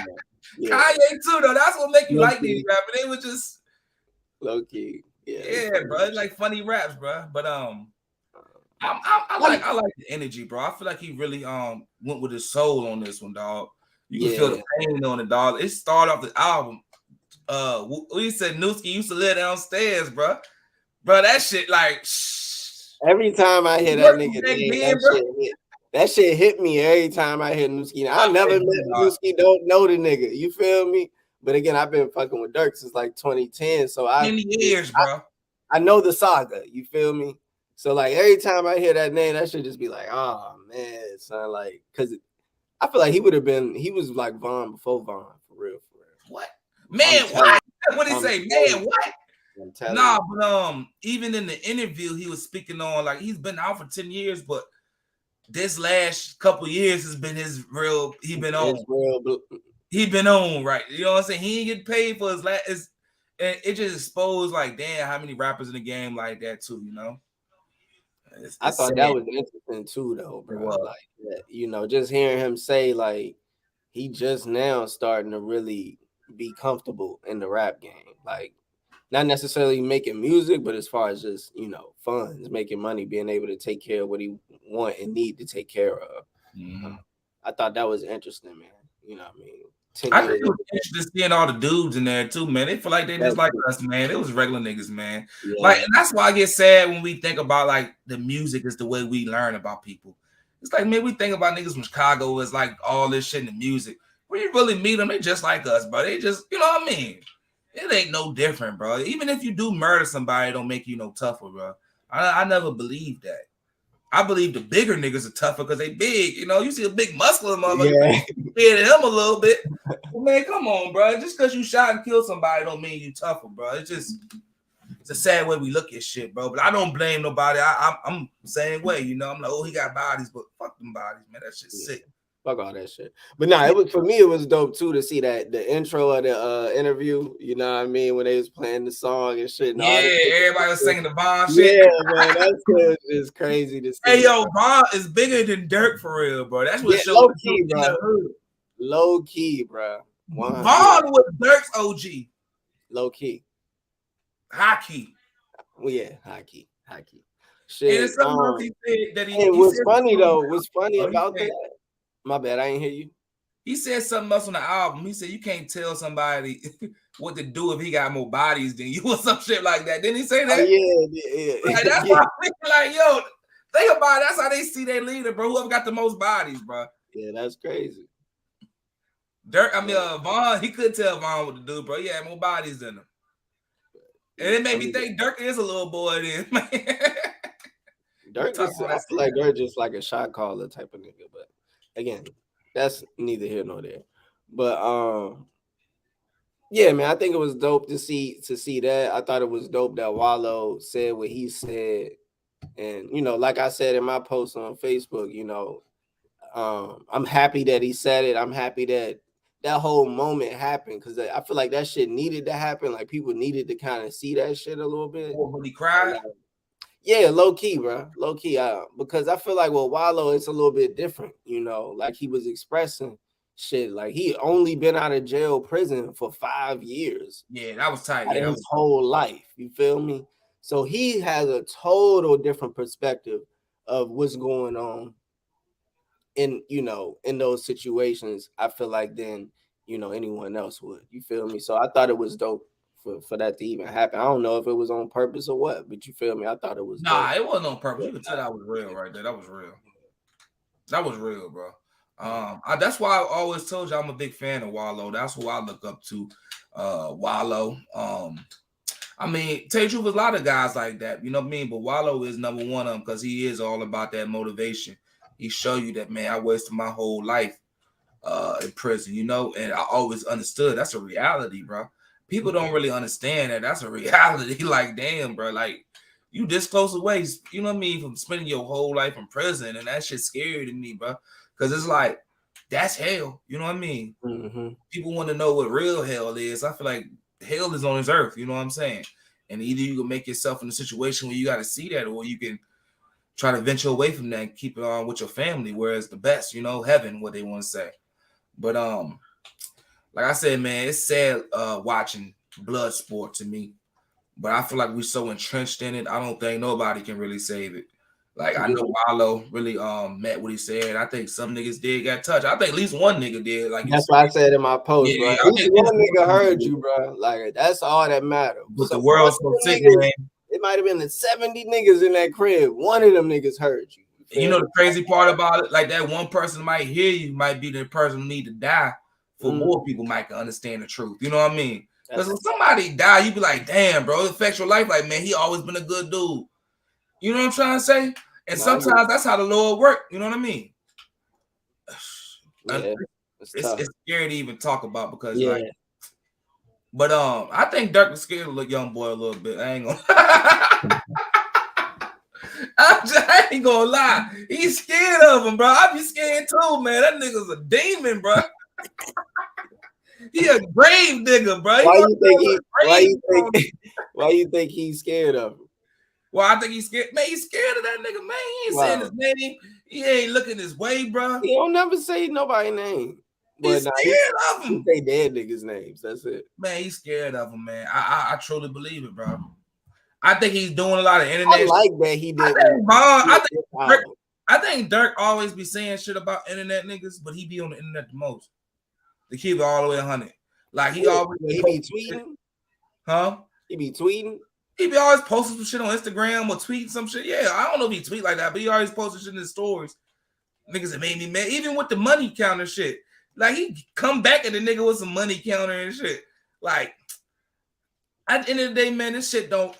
Kanye too, though. That's what make you like these rappers. They were just low key. Yeah, bro. It's like funny raps, bro. But I like the energy, bro. I feel like he really went with his soul on this one, dog. You can feel the pain on it, dog. It started off the album. We said Newski used to live downstairs, bro. Bro, that shit like every time I hear that nigga name, that shit hit me every time I hear Newski. I never met Newski, don't know the nigga. You feel me? But again, I've been fucking with Dirk since like 2010. So 20 years, bro. I know the saga. You feel me? So like every time I hear that name, that should just be like, oh man, son, like, cause I feel like he was like Vaughn before Vaughn, for real. What? Man, what? What did he say? Man, what? Nah, but even in the interview, he was speaking on like he's been out for 10 years, but this last couple years has been his real. He been on, right? You know what I'm saying? He ain't get paid for his last. And it just exposed like, damn, how many rappers in the game like that too? I thought that was interesting too, though, bro. Like, just hearing him say like he just now starting to really be comfortable in the rap game, like. Not necessarily making music, but as far as just, funds, making money, being able to take care of what he want and need to take care of. Mm-hmm. I thought that was interesting, man. You know what I mean? I think it was interesting seeing all the dudes in there too, man. They feel like they just like us, man. It was regular niggas, man. Yeah. Like, and that's why I get sad when we think about like the music is the way we learn about people. It's like, man, we think about niggas from Chicago as like all this shit in the music. When you really meet them, they just like us, bro. They just, you know what I mean? It ain't no different, bro. Even if you do murder somebody, it don't make you no tougher, bro. I never believed that. I believe the bigger niggas are tougher because they big. You see a big muscular motherfucker, hit him a little bit. Well, man, come on, bro. Just because you shot and killed somebody don't mean you tougher, bro. It's a sad way we look at shit, bro. But I don't blame nobody. I'm the same way, I'm like, oh, he got bodies, but fuck them bodies, man. That shit's sick. Fuck all that shit. But nah, it was for me. It was dope too to see that the intro of the interview. You know what I mean, when they was playing the song and shit. And everybody was singing the Vaughn shit. Yeah, man, that's just crazy to see. Hey, yo, Vaughn is bigger than Dirk for real, bro. That's what showed low key, bro. Low key, bro. Vaughn was Dirk's OG. Low key. High key. Well, yeah, high key. Shit. And something else he said that it was funny though. What's funny about that? My bad, I ain't hear you. He said something else on the album. He said you can't tell somebody what to do if he got more bodies than you or some shit like that. Didn't he say that? Yeah. Like, that's why I'm like, yo, think about it. That's how they see their leader, bro. Whoever got the most bodies, bro. Yeah, that's crazy. Dirk, Vaughn, he couldn't tell Vaughn what to do, bro. He had more bodies than him. And it made me think Dirk is a little boy then, man. I feel like Dirk just like a shot caller type of nigga, but again, that's neither here nor there. But yeah, man, I think it was dope to see that. I thought it was dope that Wallow said what he said, and like I said in my post on Facebook, I'm happy that he said it. I'm happy that that whole moment happened, because I feel like that shit needed to happen. Like people needed to kind of see that shit a little bit. When he cried. Yeah, low key, bro. Low key. Because I feel like with Wallow, it's a little bit different, you know. Like he was expressing shit. Like he only been out of jail, prison for 5 years. Yeah, that was tight. Out Yeah, of his whole life. You feel me? So he has a total different perspective of what's going on in, you know, in those situations. I feel like than, you know, anyone else would. You feel me? So I thought it was dope for that to even happen. I don't know if it was on purpose or what, but you feel me? I thought it was Nah, dope. it wasn't on purpose. You could tell that was real right there. That was real. That was real, bro. That's why I always told you I'm a big fan of Wallow. That's who I look up to. Wallow. I mean, tell you the truth, there's a lot of guys like that, you know what I mean? But Wallow is number one of them because he is all about that motivation. He show you that, man, I wasted my whole life in prison, you know, and I always understood that's a reality, bro. People don't really understand that that's a reality. Like, damn, bro, like you this close away, you know what I mean, from spending your whole life in prison, and that shit's scary to me, bro, because it's like that's hell, you know what I mean? Mm-hmm. People want to know what real hell is. I feel like hell is on this earth, you know what I'm saying? And either you can make yourself in a situation where you got to see that, or you can try to venture away from that and keep it on with your family, where it's the best, you know, heaven, what they want to say. But like I said, man, it's sad watching blood sport to me. But I feel like we're so entrenched in it, I don't think nobody can really save it. Like I know Wallow really met what he said. I think some niggas did got touched. I think at least one nigga did. Like that's what I said in my post, bro. At I least think one nigga heard you, bro. Like that's all that matters. But So the world's so sick, niggas, man. it might have been the 70 niggas in that crib. One of them niggas heard you. And you know the crazy part about it, like that one person might hear you, might be the person who need to die for more people might understand the truth. You know what I mean? Because when somebody die, you be like, damn, bro, it affects your life. Like, man, he always been a good dude. You know what I'm trying to say? And sometimes that's how the Lord work. You know what I mean? Yeah, it's scary to even talk about because like, but I think Dirk was scared of the young boy a little bit. I ain't gonna. I ain't gonna lie. He's scared of him, bro. I be scared too, man. That nigga's a demon, bro. He a grave digger, bro. Why you think he's scared of him? Well, I think he's scared. Man, he's scared of that nigga, man. He ain't saying his name. He ain't looking his way, bro. He don't never say nobody's name. He's scared of him. He say dead niggas' names. That's it. Man, he's scared of him, man. I truly believe it, bro. I think he's doing a lot of internet. I like that he did. I think Dirk always be saying shit about internet niggas, but he be on the internet the most. The keep it all the way 100. Like he always be tweeting, huh? He be tweeting. He be always posting some shit on Instagram or tweeting some shit. Yeah, I don't know if he tweet like that, but he always posting shit in his stories. Niggas that made me mad, even with the money counter shit. Like he come back at the nigga with some money counter and shit. Like at the end of the day, man, this shit don't.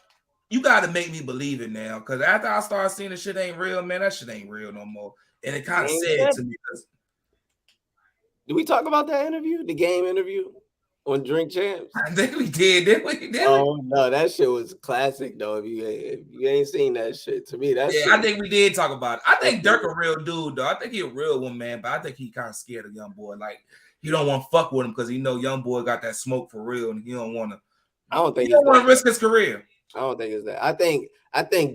You gotta make me believe it now, because after I start seeing the shit ain't real, man, that shit ain't real no more. And it kind of sad to me. Did we talk about that interview, the game interview on Drink Champs? I think we did. Did we? Oh no, that shit was classic though. If you ain't seen that shit, to me, that I think we did talk about it. I think Dirk a real dude though. I think he a real one, man. But I think he kind of scared of young boy. Like he don't want to fuck with him because he know young boy got that smoke for real, and he don't want to. I don't think he don't want to risk his career. I don't think it's that. I think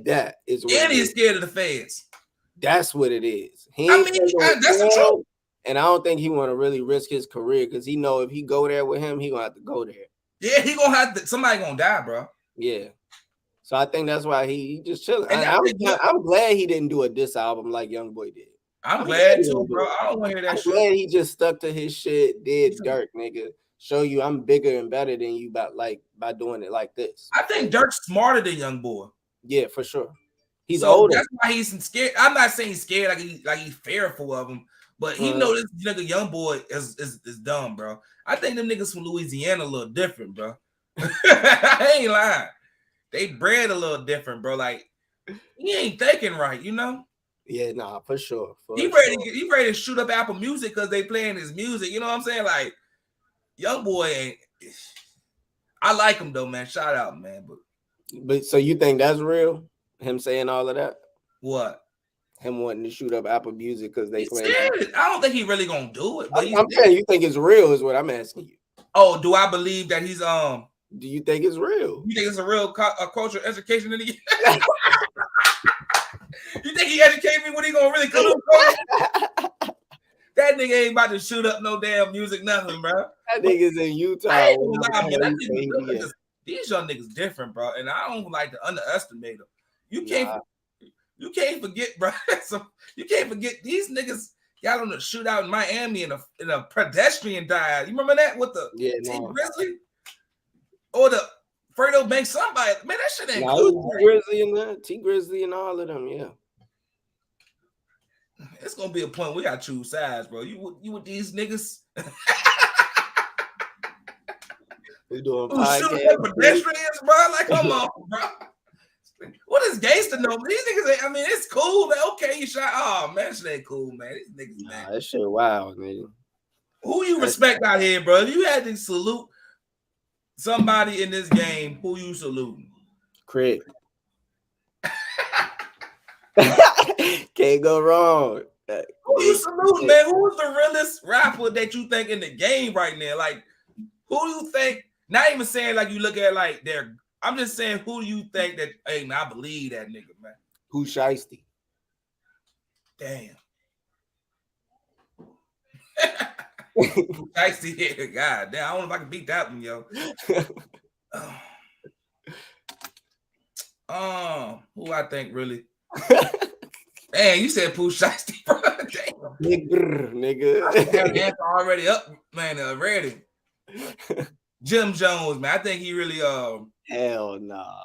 that is. And he's scared of the feds. That's what it is. That's the truth. And I don't think he want to really risk his career because he know if he go there with him, he gonna have to go there. Yeah, he gonna have to. Somebody gonna die, bro. Yeah. So I think that's why he just chilling. I'm glad he didn't do a diss album like YoungBoy did. I'm glad too, bro. I don't want to hear that shit. I'm glad he just stuck to his shit. Did Dirk, nigga, show you I'm bigger and better than you by doing it like this. I think Dirk's smarter than YoungBoy. Yeah, for sure. He's older. That's why he's scared. I'm not saying he's scared like he's fearful of him. But he know this nigga young boy is dumb, bro. I think them niggas from Louisiana a little different, bro. I ain't lying. They bred a little different, bro. Like he ain't thinking right, you know? Yeah, nah, for sure. He ready to shoot up Apple Music because they playing his music. You know what I'm saying? Like young boy ain't. I like him though, man. Shout out, man. But so you think that's real? Him saying all of that? What? him wanting to shoot up Apple Music because they He's playing. serious. I don't think he really gonna do it, but I'm saying, you think it's real? Is what I'm asking you. Oh, do I believe that he's Do you think it's real? You think it's a real cultural education in the You think he educated me when he gonna really come up? That nigga ain't about to shoot up no damn music, nothing, bro. That nigga's in Utah. I ain't gonna lie, man. These young niggas different, bro, and I don't like to underestimate them. You can't forget, bro. So you can't forget these niggas got on the shootout in Miami in a pedestrian died. You remember that with the T Grizzly or the Fredo Banks? Somebody, man, that shit ain't cool. T Grizzly and that T Grizzly and all of them, yeah. It's gonna be a point we gotta choose sides, bro. You with these niggas? We doing podcast, pedestrians, bro. Like, come on, bro. What is gangster know? These niggas, I mean, it's cool, man. Okay, you shot. Oh man, that shit ain't cool, man. These niggas, man. That shit wild, man. Who you respect out here, bro? If you had to salute somebody in this game, who you saluting? Craig. Can't go wrong. Who you saluting, man? Who's the realest rapper that you think in the game right now? Like, who do you think? Not even saying like you look at like they're. I'm just saying, who do you think that? Hey, man, I believe that nigga, man. Who's Shiesty? Damn. Shiesty here, god damn. I don't know if I can beat that one, yo. Who I think really? Man, you said Pooh Shiesty, bro. Damn. Nigga. Already up, man. Already. Jim Jones, man. I think he really hell nah.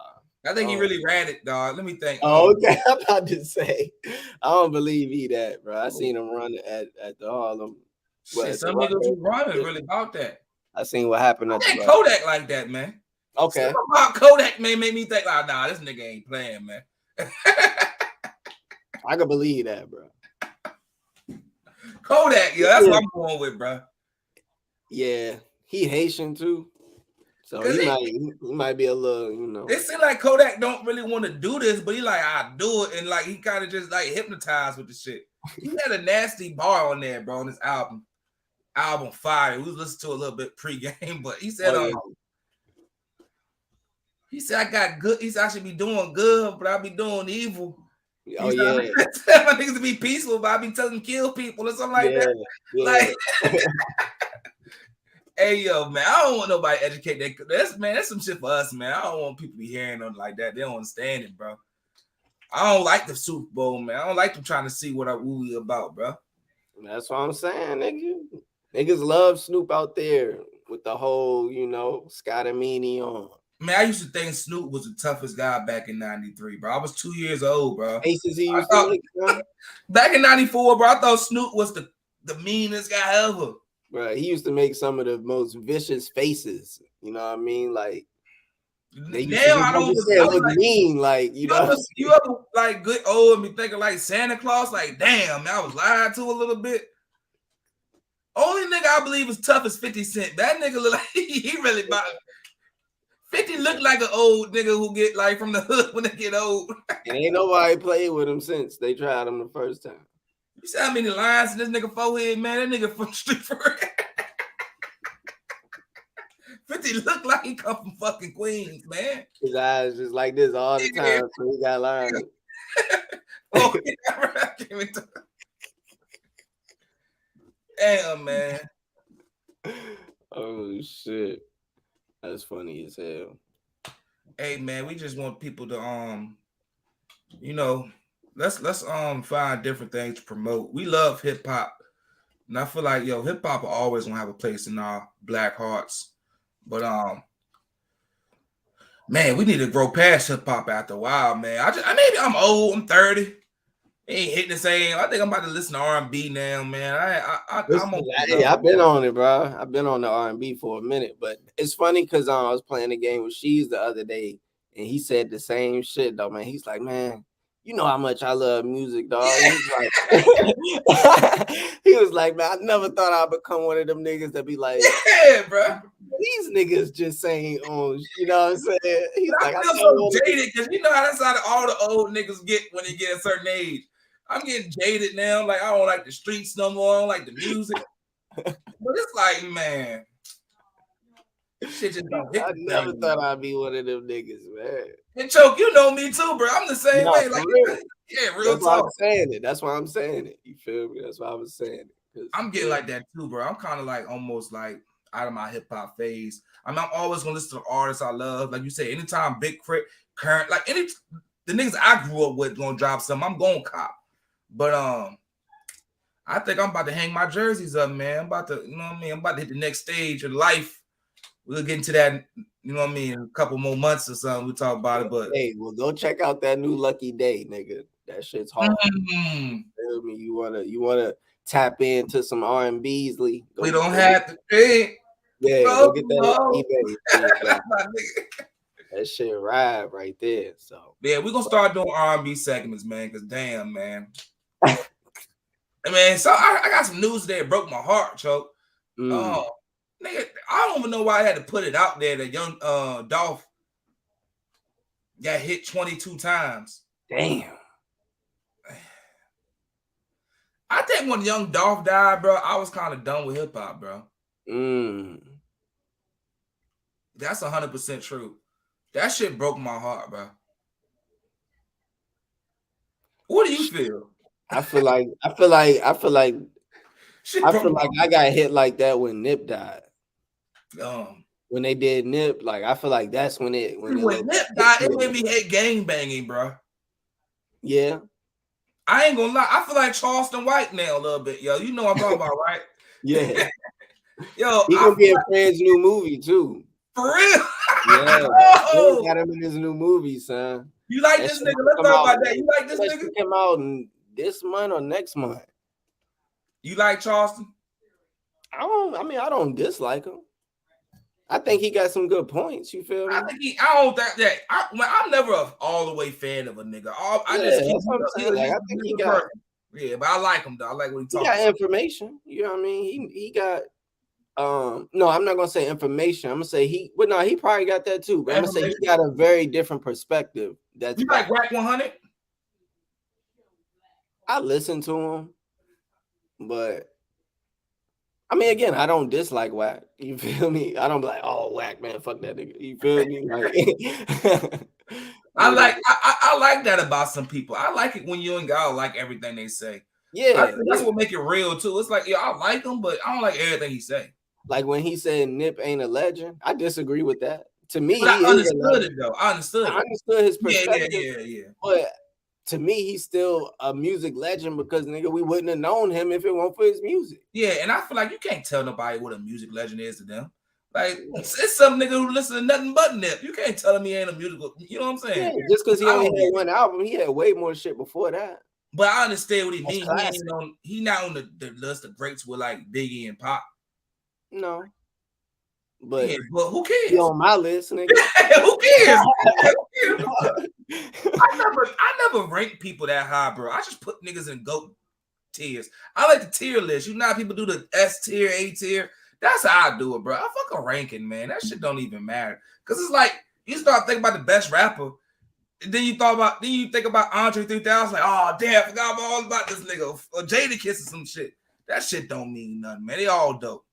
I think he really ran it, dog. Let me think. Oh, okay. I'm about to say, I don't believe he that, bro. I seen him run at the Harlem. Shit, some niggas who run is really about that. I seen what happened. I think Kodak like that, man. Okay. Something about Kodak made me think, like, nah, this nigga ain't playing, man. I can believe that, bro. Kodak, yeah, that's what I'm going with, bro. Yeah, he Haitian too, so he might be a little, you know. It seems like Kodak don't really want to do this, but he like, I do it, and like he kind of just like hypnotized with the shit. He had a nasty bar on there, bro, on his album Fire. We listened to a little bit pre-game, but he said, he said I got good. He said I should be doing good, but I be doing evil. Oh yeah, my niggas to be peaceful, but I be telling them kill people or something like that. Yeah. Like, hey yo, man, I don't want nobody to educate that. That's some shit for us, man. I don't want people to be hearing them like that. They don't understand it, bro. I don't like the Super Bowl, man. I don't like them trying to see what we about, bro. That's what I'm saying, nigga. Niggas love Snoop out there with the whole, you know, Scottamini on. Man, I used to think Snoop was the toughest guy back in '93, bro. I was 2 years old, bro. Back in '94, bro, I thought Snoop was the meanest guy ever. Bro, he used to make some of the most vicious faces. You know what I mean? Like, now I don't say it look mean. Like, you know, you ever like good old and be thinking like Santa Claus? Like, damn, man, I was lied to a little bit. Only nigga I believe is tough is 50 Cent. That nigga look like he really about 50 look like an old nigga who get like from the hood when they get old. And ain't nobody played with him since they tried him the first time. You see how many lines in this nigga forehead, man? That nigga from Street for 50 look like he come from fucking Queens, man. His eyes just like this all the time, so he got lines. Damn, man. Oh shit. That's funny as hell. Hey man, we just want people to you know, let's find different things to promote. We love hip hop, and I feel like hip hop will always gonna have a place in our black hearts. But man, we need to grow past hip hop after a while, man. Maybe I'm old. I'm 30. Ain't hitting the same. I think I'm about to listen to R&B now, man. I've been on it, bro. I've been on the R&B for a minute, but it's funny because I was playing a game with Sheez the other day, and he said the same shit, though, man. He's like, man, you know how much I love music, dog. Yeah. He was like, man, I never thought I'd become one of them niggas that be like, yeah, bro. These niggas just saying, you know what I'm saying? He's I feel so jaded because you know how that's how all the old niggas get when they get a certain age. I'm getting jaded now. Like I don't like the streets no more. I don't like the music. But it's like, man, shit just don't hit I the never same. thought I'd be one of them niggas, man. And Choke, you know me too, bro. I'm the same No, way. for Like, real. yeah, real That's why I'm talk. saying it. That's why I'm saying it. You feel me? That's why I was saying it. I'm getting like that too, bro. I'm kind of like almost like out of my hip hop phase. I'm always gonna listen to the artists I love. Like you say, anytime Big Crit, current, like any the niggas I grew up with gonna drop something, I'm going cop. But I think I'm about to hang my jerseys up, man. I'm about to, you know what I mean? I'm about to hit the next stage of life. We'll get into that, you know what I mean, in a couple more months or something. We'll talk about it. But hey, well, go check out that new Lucky Day, nigga. That shit's hard. mm, Feel me? You wanna tap into some R&B's, Lee? we don't have to pay. Yeah, go get that Lucky Day. That's my nigga. That shit ride right there. So Yeah, we're gonna start doing R&B segments, man. Cause damn, man. Man, so I got some news that broke my heart, Choke. Oh, nigga, I don't even know why I had to put it out there that young Dolph got hit 22 times. damn. I think when young Dolph died, bro, I was kind of done with hip hop, bro. That's 100% true. That shit broke my heart, bro. What do you feel? I feel like I got hit like that when Nip died. When they did Nip, like I feel like that's when Nip died, it made me hate gang banging, bro. Yeah. I ain't gonna lie. I feel like Charleston White now a little bit, yo. You know what I'm talking about, right? Yeah. Yo, he gonna be in Fran's new movie too. For real? Yeah. Oh. Got him in his new movie, son. You like this nigga? Let's talk about that. You like this nigga? Came out in this month or next month. You like Charleston? I don't dislike him. I think he got some good points. You feel me? I'm never an all the way fan of a nigga. Yeah, but I like him though. I like what he talking about. Information. You know what I mean? He got no, I'm not gonna say information. I'm gonna say he probably got that too. But I'm gonna say he got a very different perspective. That's you like Wack 100? I listen to him, but I mean, again, I don't dislike Wack. You feel me? I don't be like, oh, Wack, man, fuck that nigga. You feel me? Like, I like that about some people. I like it when you and God like everything they say. Yeah, that's what make it real too. It's like, yeah, I like him, but I don't like everything he say. Like when he said Nip ain't a legend, I disagree with that. To me, but I understood it though. I understood his perspective. Yeah. But to me, he's still a music legend because nigga, we wouldn't have known him if it weren't for his music. Yeah, and I feel like you can't tell nobody what a music legend is to them. Like it's some nigga who listen to nothing but Nip. You can't tell him he ain't a musical. You know what I'm saying? Yeah, just because he only had one album, he had way more shit before that. But I understand what he means. He not on the list of greats with like Biggie and Pop. No. But who cares? He on my list, nigga. Who cares? I never rank people that high, bro. I just put niggas in GOAT tiers. I like the tier list. You know how people do the S tier, A tier. That's how I do it, bro. I fuck a ranking, man. That shit don't even matter. Cause it's like you start thinking about the best rapper, then you think about Andre 3000, like, oh damn, I forgot all about this nigga or Jadakiss or some shit. That shit don't mean nothing, man. They all dope.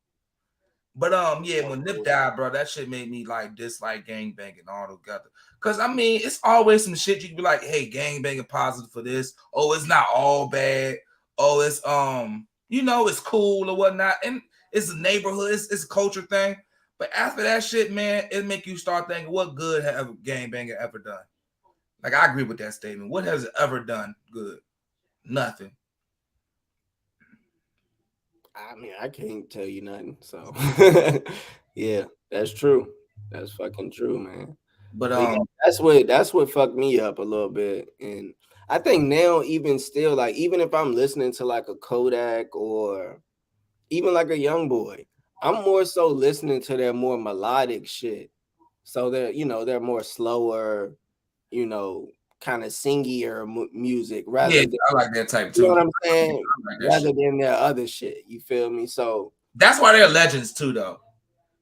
But yeah, when Nip died, bro, that shit made me like dislike gangbanging all together. Cause I mean, it's always some shit you can be like, hey, gangbanging positive for this. Oh, it's not all bad. Oh, it's it's cool or whatnot. And it's a neighborhood, it's a culture thing. But after that shit, man, it make you start thinking, what good have gangbanging ever done? Like, I agree with that statement. What has it ever done good? Nothing. I mean, I can't tell you nothing. So, yeah, that's true. That's fucking true, man. But that's what fucked me up a little bit. And I think now, even still, like, even if I'm listening to like a Kodak or even like a Young Boy, I'm more so listening to their more melodic shit. So they're more slower, kind of singier music rather than, I like that type too. You know what I'm saying? Rather than their other shit. You feel me? So that's why they're legends too, though.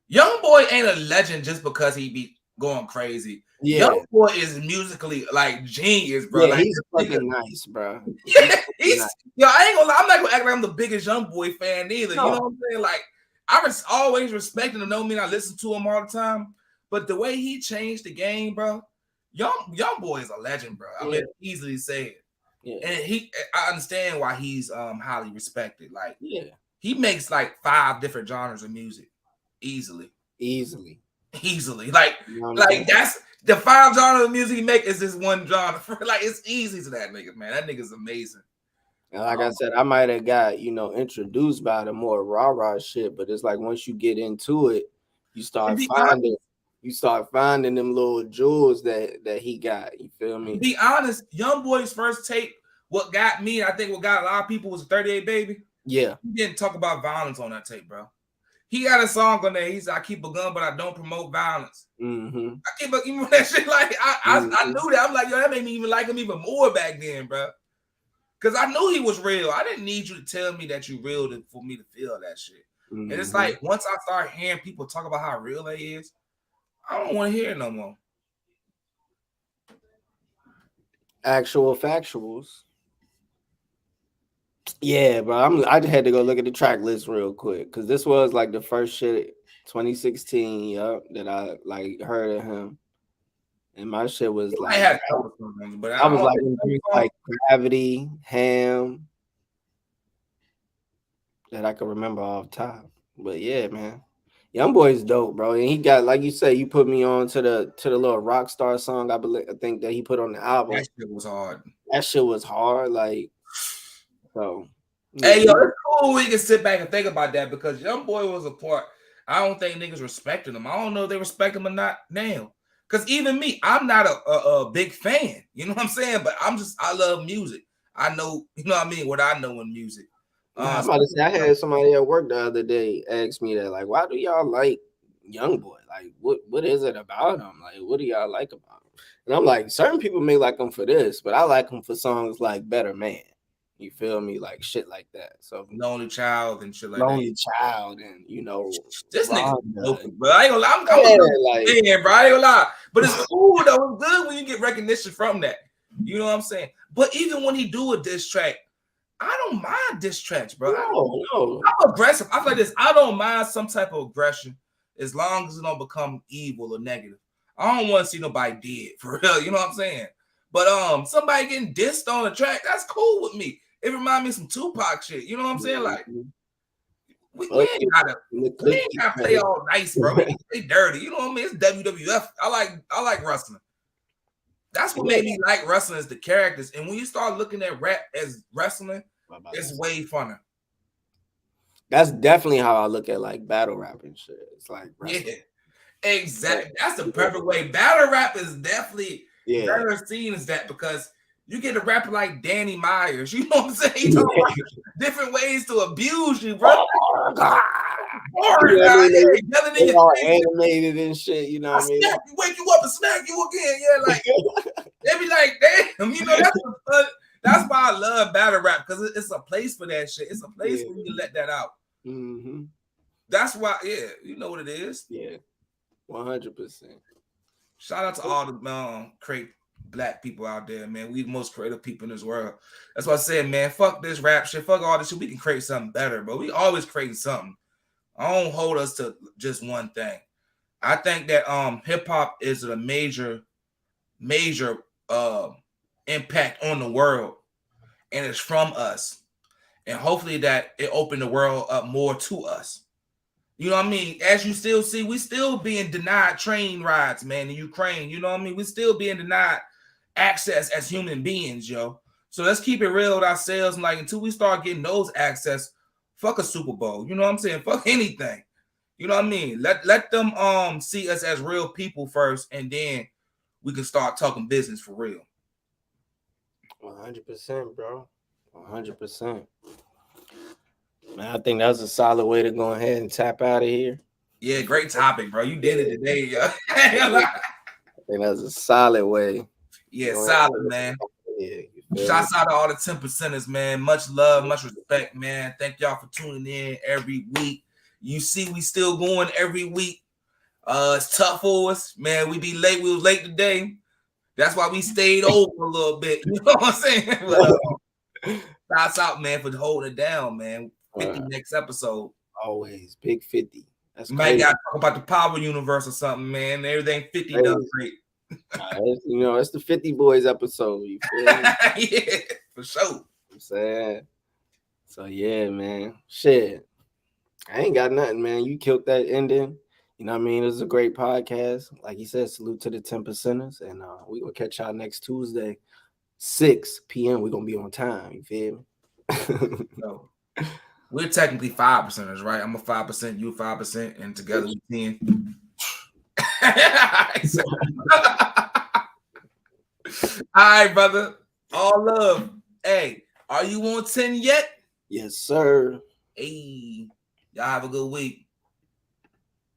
Young Boy ain't a legend just because he be going crazy. Yeah. Young boy is musically like genius, bro. Yeah, Like he's fucking nice, bro. yeah, he's nice. yo. I ain't gonna lie. I'm not gonna act like I'm the biggest Young Boy fan either. No. You know what I'm saying? Like I always respect him. To know me, I listen to him all the time. But the way he changed the game, bro, Young Boy is a legend, bro. I mean, easily say it. Yeah. And I understand why he's highly respected. Like, yeah, he makes like 5 different genres of music easily. Like, you know what I'm saying? that's the 5 genres of music he make is this one genre. Like, it's easy to that nigga, man. That nigga's amazing. And like I said, I might have got introduced by the more rah shit, but it's like once you get into it, you start finding them little jewels that he got. You feel me? To be honest, Young Boy's first tape, what got me, I think what got a lot of people was 38 Baby. Yeah. He didn't talk about violence on that tape, bro. He got a song on there. He said, I keep a gun, but I don't promote violence. Mm-hmm. I keep even that shit. Like, I knew that. I'm like, yo, that made me even like him even more back then, bro. Because I knew he was real. I didn't need you to tell me that you real for me to feel that shit. Mm-hmm. And it's like, once I start hearing people talk about how real they is, I don't want to hear it no more. Actual factuals. Yeah, bro. I just had to go look at the track list real quick because this was like the first shit 2016, that I like heard of him, and my shit was like I was like Gravity, Ham, that I can remember off top. But yeah, man, Young Boy's dope, bro. And he got, like you say, you put me on to the little rock star song. I think that he put on the album. That shit was hard. Like, so. Hey, yo, it's cool when you can sit back and think about that because Young Boy was a part. I don't think niggas respected him. I don't know if they respect him or not now. Because even me, I'm not a big fan. You know what I'm saying? But I love music. I know, you know what I mean? What I know in music. I'm about to say, I had somebody at work the other day ask me that, like, why do y'all like Young Boy? Like, what is it about him? Like, what do y'all like about him? And I'm like, certain people may like him for this, but I like him for songs like Better Man. You feel me? Like shit like that. So Lonely Child and shit like Lonely Child and this nigga open, bro. I ain't gonna lie. I'm going bro. I ain't gonna lie. But it's cool though. It's good when you get recognition from that. You know what I'm saying? But even when he do a diss track, I don't mind diss tracks, bro. No. I'm aggressive. I feel like this. I don't mind some type of aggression as long as it don't become evil or negative. I don't want to see nobody dead for real. You know what I'm saying? But somebody getting dissed on a track, that's cool with me. It reminds me of some Tupac shit. You know what I'm saying? Like, we ain't gotta play all nice, bro. We play dirty. You know what I mean? It's WWF. I like wrestling. That's what made me like wrestling is the characters. And when you start looking at rap as wrestling, it's way funner. That's definitely how I look at like battle rap and shit. It's like wrestling. Yeah, exactly. That's the perfect way. Battle rap is definitely better seen as that because you get a rapper like Danny Myers. You know what I'm saying? You talk about different ways to abuse you, bro. They all animated and shit. You know what I mean? Wake you up and smack you again. Yeah, like they be like, damn. You know that's why I love battle rap because it's a place for that shit. It's a place where you can let that out. Mm-hmm. That's why, you know what it is. Yeah, 100%. Shout out to all the great Black people out there, man. We the most creative people in this world. That's what I said, man. Fuck this rap shit. Fuck all this shit. We can create something better, but we always creating something. I don't hold us to just one thing. I think that hip hop is a major impact on the world, and it's from us. And hopefully that it opened the world up more to us. You know what I mean? As you still see, we still being denied train rides, man, in Ukraine. You know what I mean? We still being denied access as human beings, yo. So let's keep it real with ourselves. And like until we start getting those access, fuck a Super Bowl. You know what I'm saying? Fuck anything. You know what I mean? Let them see us as real people first, and then we can start talking business for real. 100%, bro. 100%. Man, I think that's a solid way to go ahead and tap out of here. Yeah, great topic, bro. You did it today, yo. I think that's a solid way. Yeah, solid, man. Yeah, shouts out to all the 10%ers, man. Much love, much respect, man. Thank y'all for tuning in every week. You see, we still going every week. It's tough for us, man. We be late. We was late today. That's why we stayed over a little bit. You know what I'm saying? But, shouts out, man, for holding it down, man. 50 next episode. Always big 50. That's Might crazy. got to talk about the Power Universe or something, man. Everything 50 done great. You know, it's the 50 Boys episode. You feel me? Yeah, for sure. I'm saying. So yeah, man. Shit. I ain't got nothing, man. You killed that ending. You know what I mean? It was a great podcast. Like you said, salute to the 10%ers. And we're gonna catch y'all next Tuesday, 6 p.m. We're gonna be on time. You feel me? So, we're technically 5%ers, right? I'm a 5%, you 5%, and together we 10. All right, brother. All love. Hey, are you on 10 yet? Yes, sir. Hey, y'all have a good week.